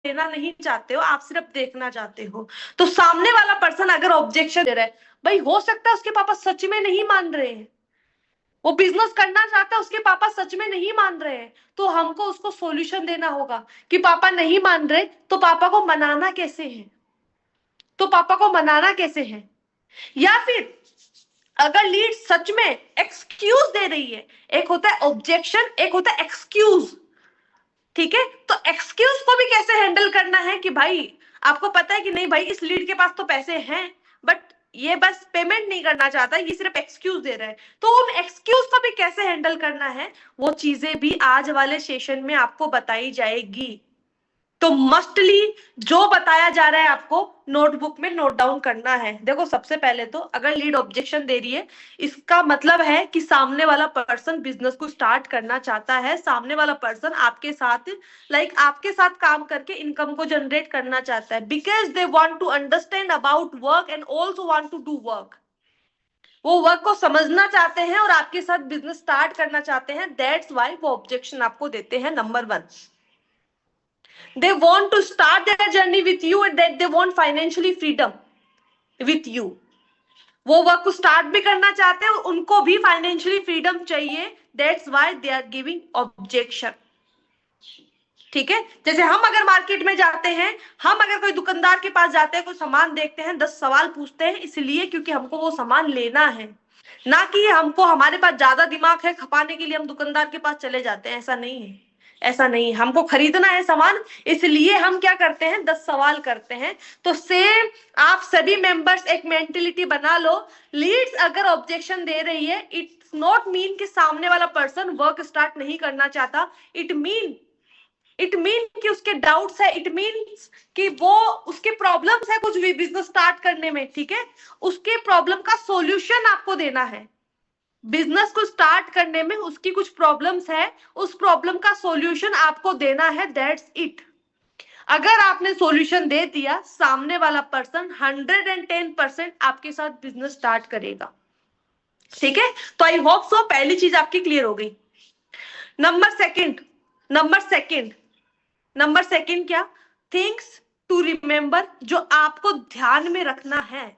देना नहीं चाहते हो, आप सिर्फ देखना चाहते हो। तो सामने वाला पर्सन अगर ऑब्जेक्शन दे रहा है, भाई हो सकता है उसके पापा सच में नहीं मान रहे हैं, वो बिजनेस करना चाहता है, उसके पापा सच में नहीं मान रहे हैं, तो हमको उसको सॉल्यूशन देना होगा कि पापा नहीं मान रहे, तो पापा को मनाना कैसे है, तो पापा को मनाना कैसे है। या फिर अगर लीड सच में एक्सक्यूज दे रही है, एक होता है ऑब्जेक्शन, एक होता है एक्सक्यूज, ठीक है। तो एक्सक्यूज को भी कैसे हैंडल करना है कि भाई आपको पता है कि नहीं भाई इस लीड के पास तो पैसे हैं, बट ये बस पेमेंट नहीं करना चाहता, ये सिर्फ एक्सक्यूज दे रहा है, तो उन एक्सक्यूज को भी कैसे हैंडल करना है, वो चीजें भी आज वाले सेशन में आपको बताई जाएगी। तो मस्टली जो बताया जा रहा है आपको नोटबुक में नोट डाउन करना है। देखो सबसे पहले तो अगर लीड ऑब्जेक्शन दे रही है, इसका मतलब है कि सामने वाला पर्सन बिजनेस को स्टार्ट करना चाहता है, सामने वाला पर्सन आपके साथ आपके साथ काम करके इनकम को जनरेट करना चाहता है, because they want to understand about work and also want to do work. वो वर्क को समझना चाहते हैं और आपके साथ बिजनेस स्टार्ट करना चाहते हैं, दैट्स वाई वो ऑब्जेक्शन आपको देते हैं। Number 1, they want to start their journey with you and that they want financially freedom with you। वो वर्क को स्टार्ट भी करना चाहते हैं और उनको भी फाइनेंशियली फ्रीडम चाहिए, that's why they are giving objection. ठीक है, जैसे हम अगर मार्केट में जाते हैं, हम अगर कोई दुकानदार के पास जाते हैं, कोई सामान देखते हैं, 10 सवाल पूछते हैं, इसलिए क्योंकि हमको वो सामान लेना है, ना कि हमको हमारे पास ज्यादा दिमाग है खपाने के लिए हम दुकानदार के पास चले जाते हैं। ऐसा नहीं है, ऐसा नहीं, हमको खरीदना है सामान, इसलिए हम क्या करते हैं 10 सवाल करते हैं। तो सेम आप सभी मेंबर्स एक मेंटेलिटी बना लो, लीड्स अगर ऑब्जेक्शन दे रही है, इट्स नॉट मीन कि सामने वाला पर्सन वर्क स्टार्ट नहीं करना चाहता, इट मीन कि उसके डाउट्स है, इट मीन्स कि वो उसके प्रॉब्लम्स है कुछ भी बिजनेस स्टार्ट करने में। ठीक है, उसके प्रॉब्लम का सॉल्यूशन आपको देना है, बिजनेस को स्टार्ट करने में उसकी कुछ प्रॉब्लम्स है, उस प्रॉब्लम का सॉल्यूशन आपको देना है, दैट्स इट। अगर आपने सॉल्यूशन दे दिया, सामने वाला पर्सन 110% आपके साथ बिजनेस स्टार्ट करेगा। ठीक है, तो आई होप सो पहली चीज आपकी क्लियर हो गई। नंबर सेकंड क्या, थिंग्स टू रिमेंबर, जो आपको ध्यान में रखना है।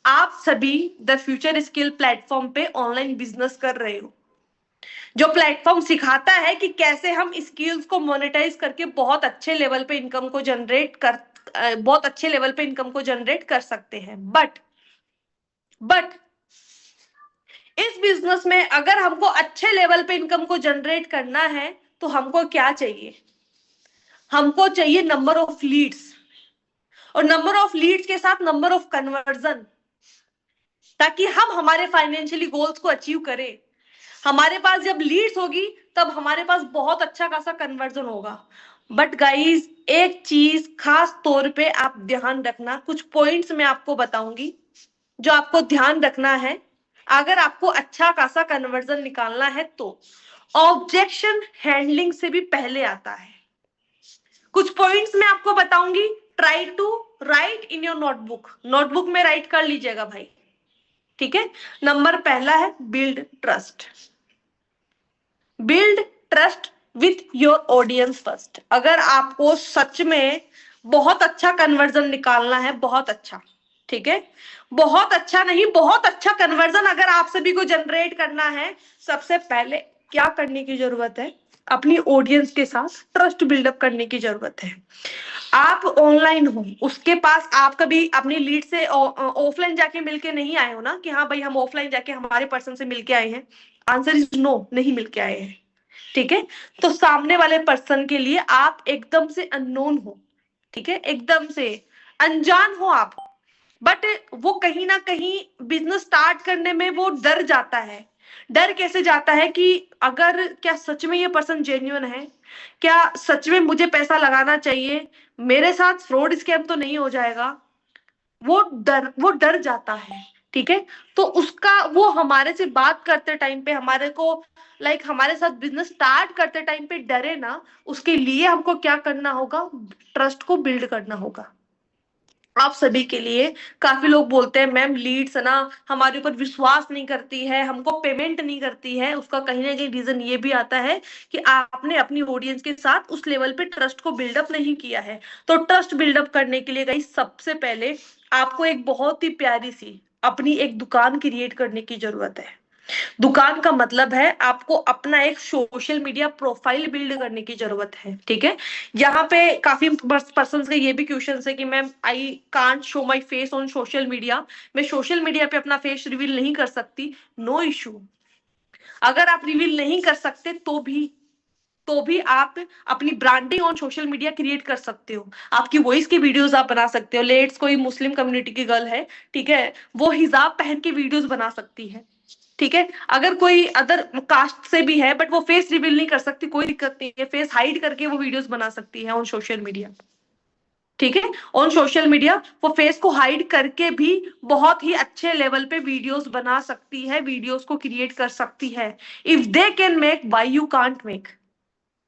आप सभी द फ्यूचर स्किल प्लेटफॉर्म पे ऑनलाइन बिजनेस कर रहे हो, जो प्लेटफॉर्म सिखाता है कि कैसे हम स्किल्स को मोनेटाइज करके बहुत अच्छे लेवल पे इनकम को जनरेट कर सकते हैं। बट इस बिजनेस में अगर हमको अच्छे लेवल पे इनकम को जनरेट करना है, तो हमको क्या चाहिए, हमको चाहिए नंबर ऑफ लीड्स, और नंबर ऑफ लीड्स के साथ नंबर ऑफ कन्वर्जन, ताकि हम हमारे फाइनेंशियली गोल्स को अचीव करें। हमारे पास जब लीड्स होगी तब हमारे पास बहुत अच्छा खासा कन्वर्जन होगा। बट गाइस एक चीज खास तौर पे आप ध्यान रखना, कुछ पॉइंट्स मैं आपको बताऊंगी जो आपको ध्यान रखना है अगर आपको अच्छा खासा कन्वर्जन निकालना है तो। ऑब्जेक्शन हैंडलिंग से भी पहले आता है, कुछ पॉइंट्स मैं आपको बताऊंगी, try to write in your notebook में राइट कर लीजिएगा भाई। ठीक है, नंबर पहला है build trust with your audience first. अगर आपको सच में बहुत अच्छा कन्वर्जन निकालना है, बहुत अच्छा, ठीक है, बहुत अच्छा नहीं, बहुत अच्छा कन्वर्जन अगर आप सभी को जनरेट करना है, सबसे पहले क्या करने की जरूरत है, अपनी ऑडियंस के साथ ट्रस्ट बिल्डअप करने की जरूरत है। आप ऑनलाइन हो, उसके पास आप कभी अपनी लीड से ऑफलाइन जाके मिलके नहीं आए हो ना, कि हाँ भाई हम ऑफलाइन जाके हमारे पर्सन से मिलके आए हैं, आंसर इज नो, नहीं मिलके आए हैं। ठीक है, तो सामने वाले पर्सन के लिए आप एकदम से अननोन हो, ठीक है, एकदम से अनजान हो आप, बट वो कहीं ना कहीं बिजनेस स्टार्ट करने में वो डर जाता है। डर कैसे जाता है कि अगर क्या सच में ये पर्सन जेन्युइन है, क्या सच में मुझे पैसा लगाना चाहिए, मेरे साथ फ्रॉड स्कैम तो नहीं हो जाएगा, वो डर जाता है। ठीक है, तो उसका वो हमारे से बात करते टाइम पे हमारे को हमारे साथ बिजनेस स्टार्ट करते टाइम पे डरे ना, उसके लिए हमको क्या करना होगा, ट्रस्ट को बिल्ड करना होगा। आप सभी के लिए। काफी लोग बोलते हैं मैम लीड्स है ना हमारे ऊपर विश्वास नहीं करती है, हमको पेमेंट नहीं करती है। उसका कहीं ना कहीं रीजन ये भी आता है कि आपने अपनी ऑडियंस के साथ उस लेवल पे ट्रस्ट को बिल्डअप नहीं किया है। तो ट्रस्ट बिल्डअप करने के लिए गाइस सबसे पहले आपको एक बहुत ही प्यारी सी अपनी एक दुकान क्रिएट करने की जरूरत है। दुकान का मतलब है आपको अपना एक सोशल मीडिया प्रोफाइल बिल्ड करने की जरूरत है। ठीक है, यहाँ पे काफी पर्सन का ये भी क्वेश्चन है कि ma'am I can't show my face on social media, मैं सोशल मीडिया पे अपना फेस रिवील नहीं कर सकती। नो इशू, अगर आप रिवील नहीं कर सकते तो भी आप अपनी branding on social media create कर सकते हो। आपकी वॉइस की वीडियोस आप बना सकते हो। लेट्स कोई मुस्लिम कम्युनिटी की गर्ल है, ठीक है, वो हिजाब पहन के वीडियोस बना सकती है। ठीक है, अगर कोई अदर कास्ट से भी है बट वो फेस रिवील नहीं कर सकती, कोई दिक्कत नहीं है, फेस हाइड करके वो वीडियोस बना सकती है ऑन सोशल मीडिया। ठीक है, ऑन सोशल मीडिया वो फेस को हाइड करके भी बहुत ही अच्छे लेवल पे वीडियोस बना सकती है, वीडियोस को क्रिएट कर सकती है। If they can make, why you can't make.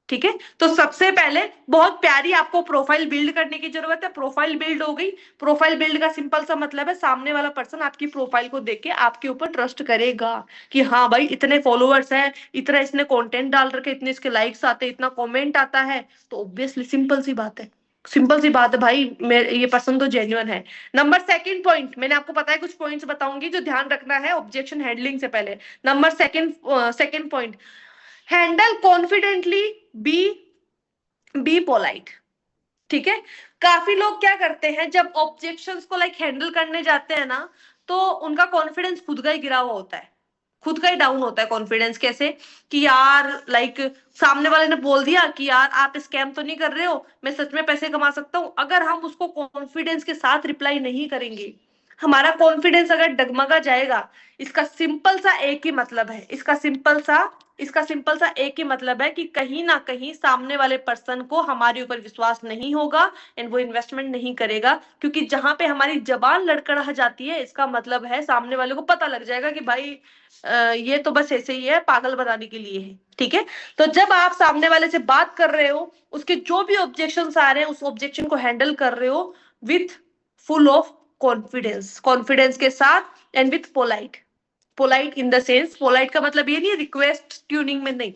ठीक है, तो सबसे पहले बहुत प्यारी आपको प्रोफाइल बिल्ड करने की जरूरत है। प्रोफाइल बिल्ड हो गई। प्रोफाइल बिल्ड का सिंपल सा मतलब है सामने वाला पर्सन आपकी प्रोफाइल को देख के आपके ऊपर ट्रस्ट करेगा कि हाँ भाई इतने फॉलोअर्स हैं, इतना इसने कंटेंट डाल रखे, इतने इसके लाइक्स आते हैं, इतना कमेंट आता है, तो ऑब्वियसली सिंपल सी बात है, सिंपल सी बात है भाई, मेरे ये पर्सन तो जेन्युइन है। नंबर सेकंड पॉइंट, मैंने आपको पता है कुछ पॉइंट्स बताऊंगी जो ध्यान रखना है ऑब्जेक्शन हैंडलिंग से पहले। Number second point, handle confidently, be be polite. ठीक है, काफी लोग क्या करते हैं जब ऑब्जेक्शंस को हैंडल करने जाते हैं ना, तो उनका कॉन्फिडेंस खुद का ही गिरा हुआ होता है, खुद का ही डाउन होता है कॉन्फिडेंस। कैसे कि यार सामने वाले ने बोल दिया कि यार आप स्कैम तो नहीं कर रहे हो, मैं सच में पैसे कमा सकता हूं। अगर हम उसको कॉन्फिडेंस के साथ रिप्लाई नहीं करेंगे, हमारा कॉन्फिडेंस अगर डगमगा जाएगा, इसका सिंपल सा एक ही मतलब है, इसका सिंपल सा एक ही मतलब है कि कहीं ना कहीं सामने वाले पर्सन को हमारे ऊपर विश्वास नहीं होगा एंड वो इन्वेस्टमेंट नहीं करेगा। क्योंकि जहां पे हमारी जबान लड़खड़ा जाती है, इसका मतलब है सामने वाले को पता लग जाएगा कि भाई ये तो बस ऐसे ही है, पागल बनाने के लिए है। ठीक है, तो जब आप सामने वाले से बात कर रहे हो, उसके जो भी ऑब्जेक्शन आ रहे हैं उस ऑब्जेक्शन को हैंडल कर रहे हो विथ फुल ऑफ कॉन्फिडेंस के साथ and with polite. Polite in the sense, polite का मतलब ये नहीं रिक्वेस्ट ट्यूनिंग में नहीं,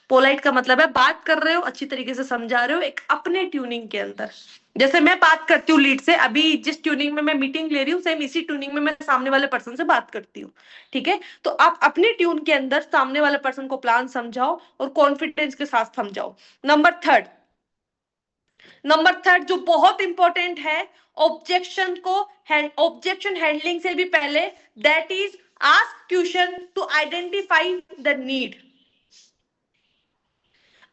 पोलाइट का मतलब है बात कर रहे हो, अच्छी तरीके से समझा रहे हो, एक अपने ट्यूनिंग के अंदर। जैसे मैं बात करती हूँ लीड से, अभी जिस ट्यूनिंग में मैं मीटिंग ले रही हूँ, सेम इसी ट्यूनिंग में मैं सामने वाले पर्सन से बात करती हूँ। ठीक है, तो आप अपने ट्यून के अंदर सामने वाले पर्सन को प्लान समझाओ और कॉन्फिडेंस के साथ समझाओ। नंबर थर्ड जो बहुत इंपॉर्टेंट है, ऑब्जेक्शन हैंडलिंग से भी पहले, that is ask question to identify the need.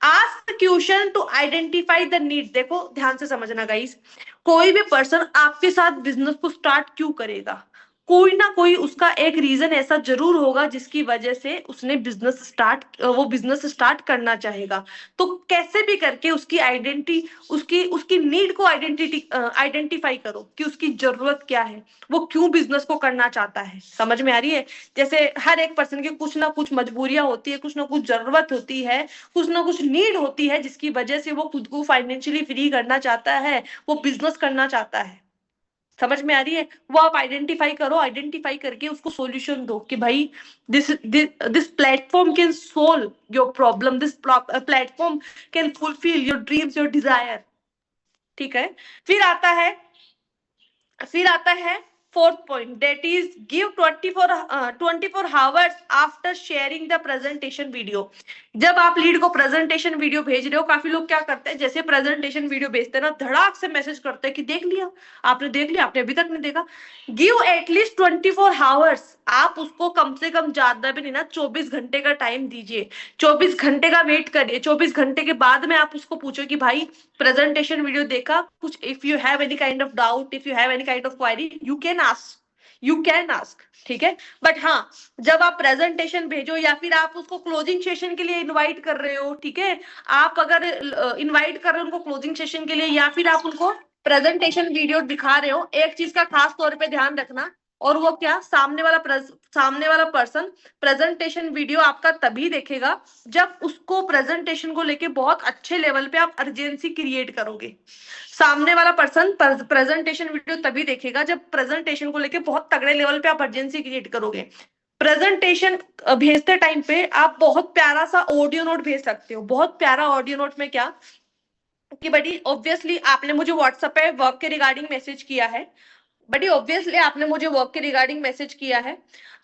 Ask question to identify the need. देखो ध्यान से समझना गाइस, कोई भी पर्सन आपके साथ बिजनेस को स्टार्ट क्यों करेगा, कोई ना कोई उसका एक रीजन ऐसा जरूर होगा जिसकी वजह से उसने वो बिजनेस स्टार्ट करना चाहेगा। तो कैसे भी करके उसकी आइडेंटिटी, उसकी नीड को आइडेंटिफाई करो कि उसकी जरूरत क्या है, वो क्यों बिजनेस को करना चाहता है। समझ में आ रही है? जैसे हर एक पर्सन की कुछ ना कुछ मजबूरियां होती है, कुछ ना कुछ जरूरत होती है, कुछ ना कुछ नीड होती है, जिसकी वजह से वो खुद को फाइनेंशियली फ्री करना चाहता है, वो बिजनेस करना चाहता है। समझ में आ रही है? वो आप आइडेंटिफाई करो, आइडेंटिफाई करके उसको सॉल्यूशन दो कि भाई this platform can solve your problem, this platform can fulfil your dreams, your desire. ठीक है, फिर आता है fourth point, that is give 24 hours after sharing the presentation video. जब आप लीड को प्रेजेंटेशन वीडियो भेज रहे हो, काफी लोग क्या करते हैं, जैसे प्रेजेंटेशन वीडियो भेजते हैं ना, धड़ाक से मैसेज करते हैं कि देख लिया, आपने देख लिया, आपने अभी तक नहीं देखा। Give at least 24 hours. आप उसको कम से कम ज्यादा भी नहीं ना, 24 घंटे का टाइम दीजिए, 24 घंटे का वेट करिए। 24 घंटे के बाद में आप उसको पूछो कि भाई प्रेजेंटेशन वीडियो देखा कुछ, if you have any kind of doubt, if you have any kind of query, you can ask. ठीक है, बट हाँ, जब आप प्रेजेंटेशन भेजो या फिर आप उसको क्लोजिंग सेशन के लिए इनवाइट कर रहे हो, ठीक है, आप अगर इनवाइट कर रहे हो उनको क्लोजिंग सेशन के लिए या फिर आप उनको प्रेजेंटेशन वीडियो दिखा रहे हो, एक चीज का खास तौर पे ध्यान रखना, और वो क्या, सामने वाला पर्सन प्रेजेंटेशन वीडियो आपका तभी देखेगा जब उसको प्रेजेंटेशन को लेके बहुत अच्छे लेवल पे आप अर्जेंसी क्रिएट करोगे। सामने वाला पर्सन प्रेजेंटेशन वीडियो तभी देखेगा जब प्रेजेंटेशन को लेके बहुत तगड़े लेवल पे आप अर्जेंसी क्रिएट करोगे। प्रेजेंटेशन भेजते टाइम पे आप बहुत प्यारा सा ऑडियो नोट भेज सकते हो। बहुत प्यारा ऑडियो नोट में क्या कि बड़ी ऑब्वियसली आपने मुझे व्हाट्सएप पे वर्क के रिगार्डिंग मैसेज किया है, बड़ी ऑब्वियसली आपने मुझे वर्क के रिगार्डिंग मैसेज किया है।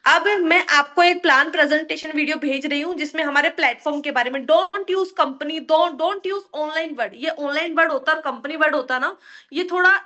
अब मैं आपको एक प्लान प्रेजेंटेशन वीडियो भेज रही हूँ जिसमें हमारे प्लेटफॉर्म के बारे में, don't use company, don't use online word. ये ऑनलाइन वर्ड होता है, कंपनी वर्ड होता है ना, ये थोड़ा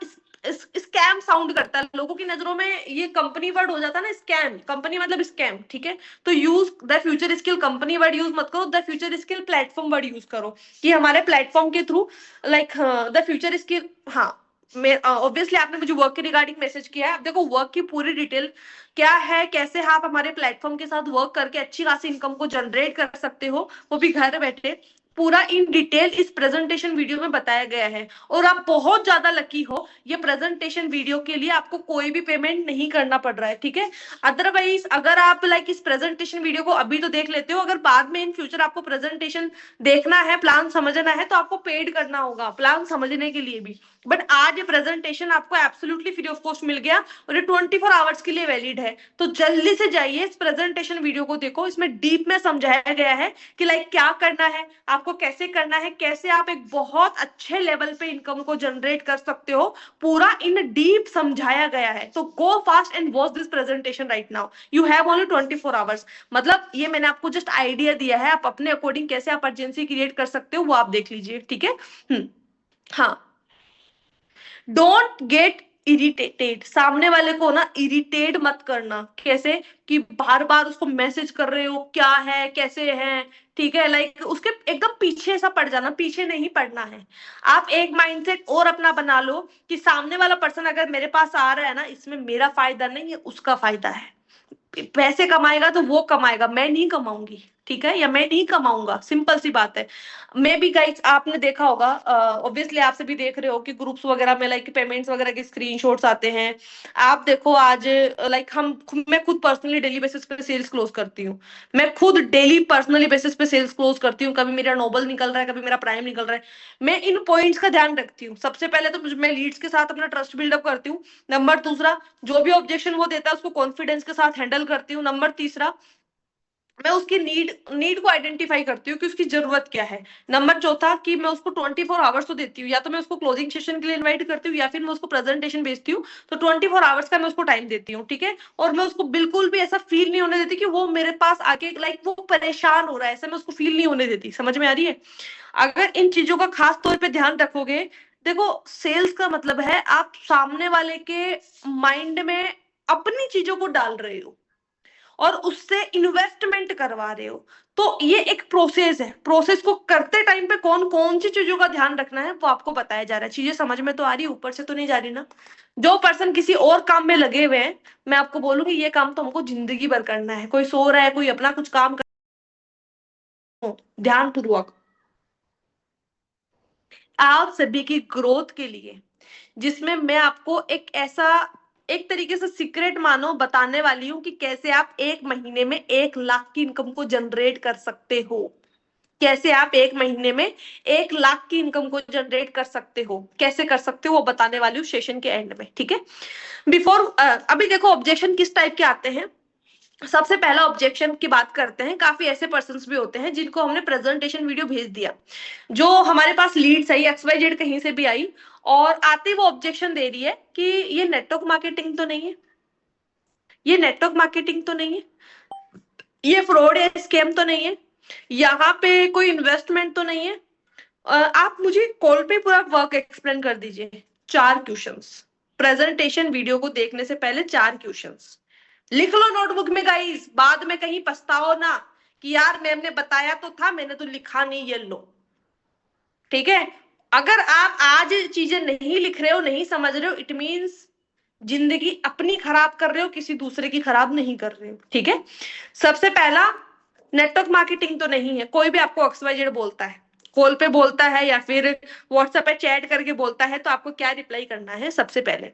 स्कैम साउंड करता है लोगों की नजरों में। ये कंपनी वर्ड हो जाता है ना, स्कैम, कंपनी मतलब स्कैम, ठीक है। तो use the future skill company word use मत करो, the future skill platform word use करो कि हमारे प्लेटफॉर्म के through like the future skill. हाँ, मैं ऑब्वियसली आपने मुझे वर्क के रिगार्डिंग मैसेज किया है। अब देखो वर्क की पूरी डिटेल क्या है, कैसे आप हमारे प्लेटफॉर्म के साथ वर्क करके अच्छी खासी इनकम को जनरेट कर सकते हो, वो भी घर बैठे, पूरा इन डिटेल इस प्रेजेंटेशन वीडियो में बताया गया है। और आप बहुत ज्यादा लकी हो, ये प्रेजेंटेशन वीडियो के लिए आपको कोई भी पेमेंट नहीं करना पड़ रहा है, ठीक है। अदरवाइज अगर आप लाइक इस प्रेजेंटेशन वीडियो को अभी तो देख लेते हो, अगर बाद में इन फ्यूचर आपको प्रेजेंटेशन देखना है, प्लान समझना है, तो आपको पेड करना होगा प्लान समझने के लिए भी। बट आज ये प्रेजेंटेशन आपको एब्सोल्युटली फ्री ऑफ कॉस्ट मिल गया और ये 24 आवर्स के लिए वैलिड है। तो जल्दी से जाइए इस प्रेजेंटेशन वीडियो को देखो, इसमें डीप में समझाया गया है कि लाइक क्या करना है, आपको कैसे करना है, कैसे आप एक बहुत अच्छे लेवल पे इनकम को जनरेट कर सकते हो, पूरा इन डीप समझाया गया है। तो गो fast and watch this presentation right now, you have only 24 hours. मतलब ये मैंने आपको जस्ट आइडिया दिया है, आप अपने अकॉर्डिंग कैसे आप अर्जेंसी क्रिएट कर सकते हो वो आप देख लीजिए, ठीक है। हाँ, डोंट गेट इरिटेटेड, सामने वाले को ना इरिटेट मत करना। कैसे कि बार बार उसको मैसेज कर रहे हो क्या है कैसे है, ठीक है, लाइक उसके एकदम पीछे सा पड़ जाना, पीछे नहीं पड़ना है। आप एक माइंडसेट और अपना बना लो कि सामने वाला पर्सन अगर मेरे पास आ रहा है ना, इसमें मेरा फायदा नहीं है, उसका फायदा है। पैसे कमाएगा तो वो कमाएगा, मैं नहीं कमाऊंगी, ठीक है, या मैं नहीं कमाऊंगा, सिंपल सी बात है। मैं भी गाइस आपने देखा होगा, ऑब्वियसली आप से भी देख रहे हो कि ग्रुप्स वगैरह में लाइक पेमेंट्स वगैरह के स्क्रीनशॉट्स आते हैं। आप देखो आज लाइक मैं खुद पर्सनली डेली बेसिस पे सेल्स क्लोज करती हूँ। मैं खुद डेली पर्सनली बेसिस पे सेल्स क्लोज करती हूँ। कभी मेरा नोबल निकल रहा है, कभी मेरा प्राइम निकल रहा है। मैं इन पॉइंट्स का ध्यान रखती हूँ। सबसे पहले तो मैं लीड्स के साथ अपना ट्रस्ट बिल्डअप करती हूँ। नंबर दूसरा, जो भी ऑब्जेक्शन वो देता है उसको कॉन्फिडेंस के साथ हैंडल करती हूँ। नंबर तीसरा, मैं उसकी नीड को आइडेंटिफाई करती हूँ कि उसकी जरूरत क्या है। नंबर चौथा कि मैं उसको 24 आवर्स तो देती हूँ, या तो मैं उसको क्लोजिंग सेशन के लिए इनवाइट करती हूँ या फिर मैं उसको प्रेजेंटेशन भेजती हूँ, तो 24 आवर्स का मैं उसको टाइम देती हूँ, ठीक है। और मैं उसको बिल्कुल भी ऐसा फील नहीं होने देती कि वो मेरे पास आके लाइक वो परेशान हो रहा है, ऐसा मैं उसको फील नहीं होने देती। समझ में आ रही है? अगर इन चीजों का खास तौर पे ध्यान रखोगे, देखो सेल्स का मतलब है आप सामने वाले के माइंड में अपनी चीजों को डाल रहे हो और उससे इन्वेस्टमेंट करवा रहे हो। तो ये एक प्रोसेस है, प्रोसेस को करते टाइम पे कौन कौन सी चीजों का ध्यान रखना है वो आपको बताया जा रहा है। चीजें समझ में तो आ रही है, ऊपर से तो नहीं जा रही ना। जो पर्सन किसी और काम में लगे हुए हैं, मैं आपको बोलूंगी ये काम तो हमको जिंदगी भर करना है। कोई सो रहा है, कोई अपना कुछ काम कर, ध्यान पूर्वक आप सभी की ग्रोथ के लिए, जिसमें मैं आपको एक ऐसा एक तरीके से सीक्रेट मानो बताने वाली हूं कि कैसे आप एक महीने में 1 लाख की इनकम को जनरेट कर सकते हो। कैसे आप एक महीने में 1 लाख की इनकम को जनरेट कर सकते हो, कैसे कर सकते हो वो बताने वाली हूँ सेशन के एंड में, ठीक है। बिफोर अभी देखो ऑब्जेक्शन किस टाइप के आते हैं। सबसे पहला ऑब्जेक्शन की बात करते हैं। काफी ऐसे पर्सन भी होते हैं जिनको हमने प्रेजेंटेशन वीडियो भेज दिया, जो हमारे पास लीड्स आई XYZ कहीं से भी आई, और आते वो ऑब्जेक्शन दे रही है कि ये नेटवर्क मार्केटिंग तो नहीं है, ये नेटवर्क मार्केटिंग तो नहीं है, ये फ्रॉड या स्कैम तो नहीं है, यहाँ पे कोई इन्वेस्टमेंट तो नहीं है। आप मुझे कॉल पे पूरा वर्क एक्सप्लेन कर दीजिए। 4 क्वेश्चंस, प्रेजेंटेशन वीडियो को देखने से पहले 4 क्वेश्चंस लिख लो नोटबुक में गाइस, बाद में कहीं पछताओ ना कि यार मैम ने बताया तो था, मैंने तो लिखा नहीं। ये लो, ठीक है। अगर आप आज चीजें नहीं लिख रहे हो, नहीं समझ रहे हो, इट मीन्स जिंदगी अपनी खराब कर रहे हो, किसी दूसरे की खराब नहीं कर रहे हो, ठीक है। सबसे पहला, नेटवर्क मार्केटिंग तो नहीं है। कोई भी आपको XYZ बोलता है, कॉल पे बोलता है या फिर व्हाट्सएप पे चैट करके बोलता है, तो आपको क्या रिप्लाई करना है? सबसे पहले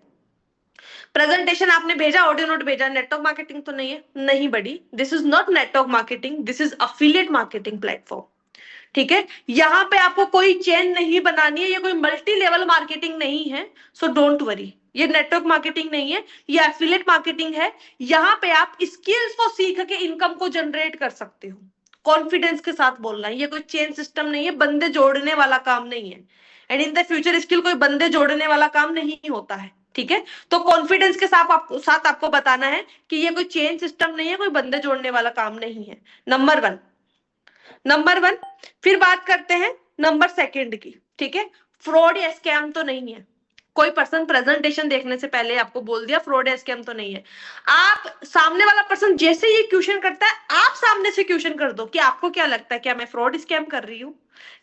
प्रेजेंटेशन आपने भेजा, ऑडियो नोट भेजा, नेटवर्क मार्केटिंग तो नहीं है? नहीं बड़ी, this is not network marketing, this is affiliate marketing platform. ठीक है, यहाँ पे आपको कोई चेन नहीं बनानी है, ये कोई मल्टी लेवल मार्केटिंग नहीं है, सो डोंट वरी। ये नेटवर्क मार्केटिंग नहीं है, ये एफिलिएट मार्केटिंग है। यहाँ पे आप स्किल्स को सीख के इनकम को जनरेट कर सकते हो। कॉन्फिडेंस के साथ बोलना है, ये कोई चेन सिस्टम नहीं है, बंदे जोड़ने वाला काम नहीं है। And in the future skill कोई बंदे जोड़ने वाला काम नहीं होता है। ठीक है, तो कॉन्फिडेंस के साथ आपको बताना है कि ये कोई चेन सिस्टम नहीं है, कोई बंदे जोड़ने वाला काम नहीं है। Number one. फिर बात करते हैं नंबर सेकंड की। ठीक है, फ्रॉड या स्कैम तो नहीं है। कोई पर्सन प्रेजेंटेशन देखने से पहले आपको बोल दिया फ्रॉड या स्कैम तो नहीं है। आप सामने वाला पर्सन जैसे ये क्वेश्चन करता है, आप सामने से क्वेश्चन कर दो कि आपको क्या लगता है, क्या मैं फ्रॉड स्कैम कर रही हूँ?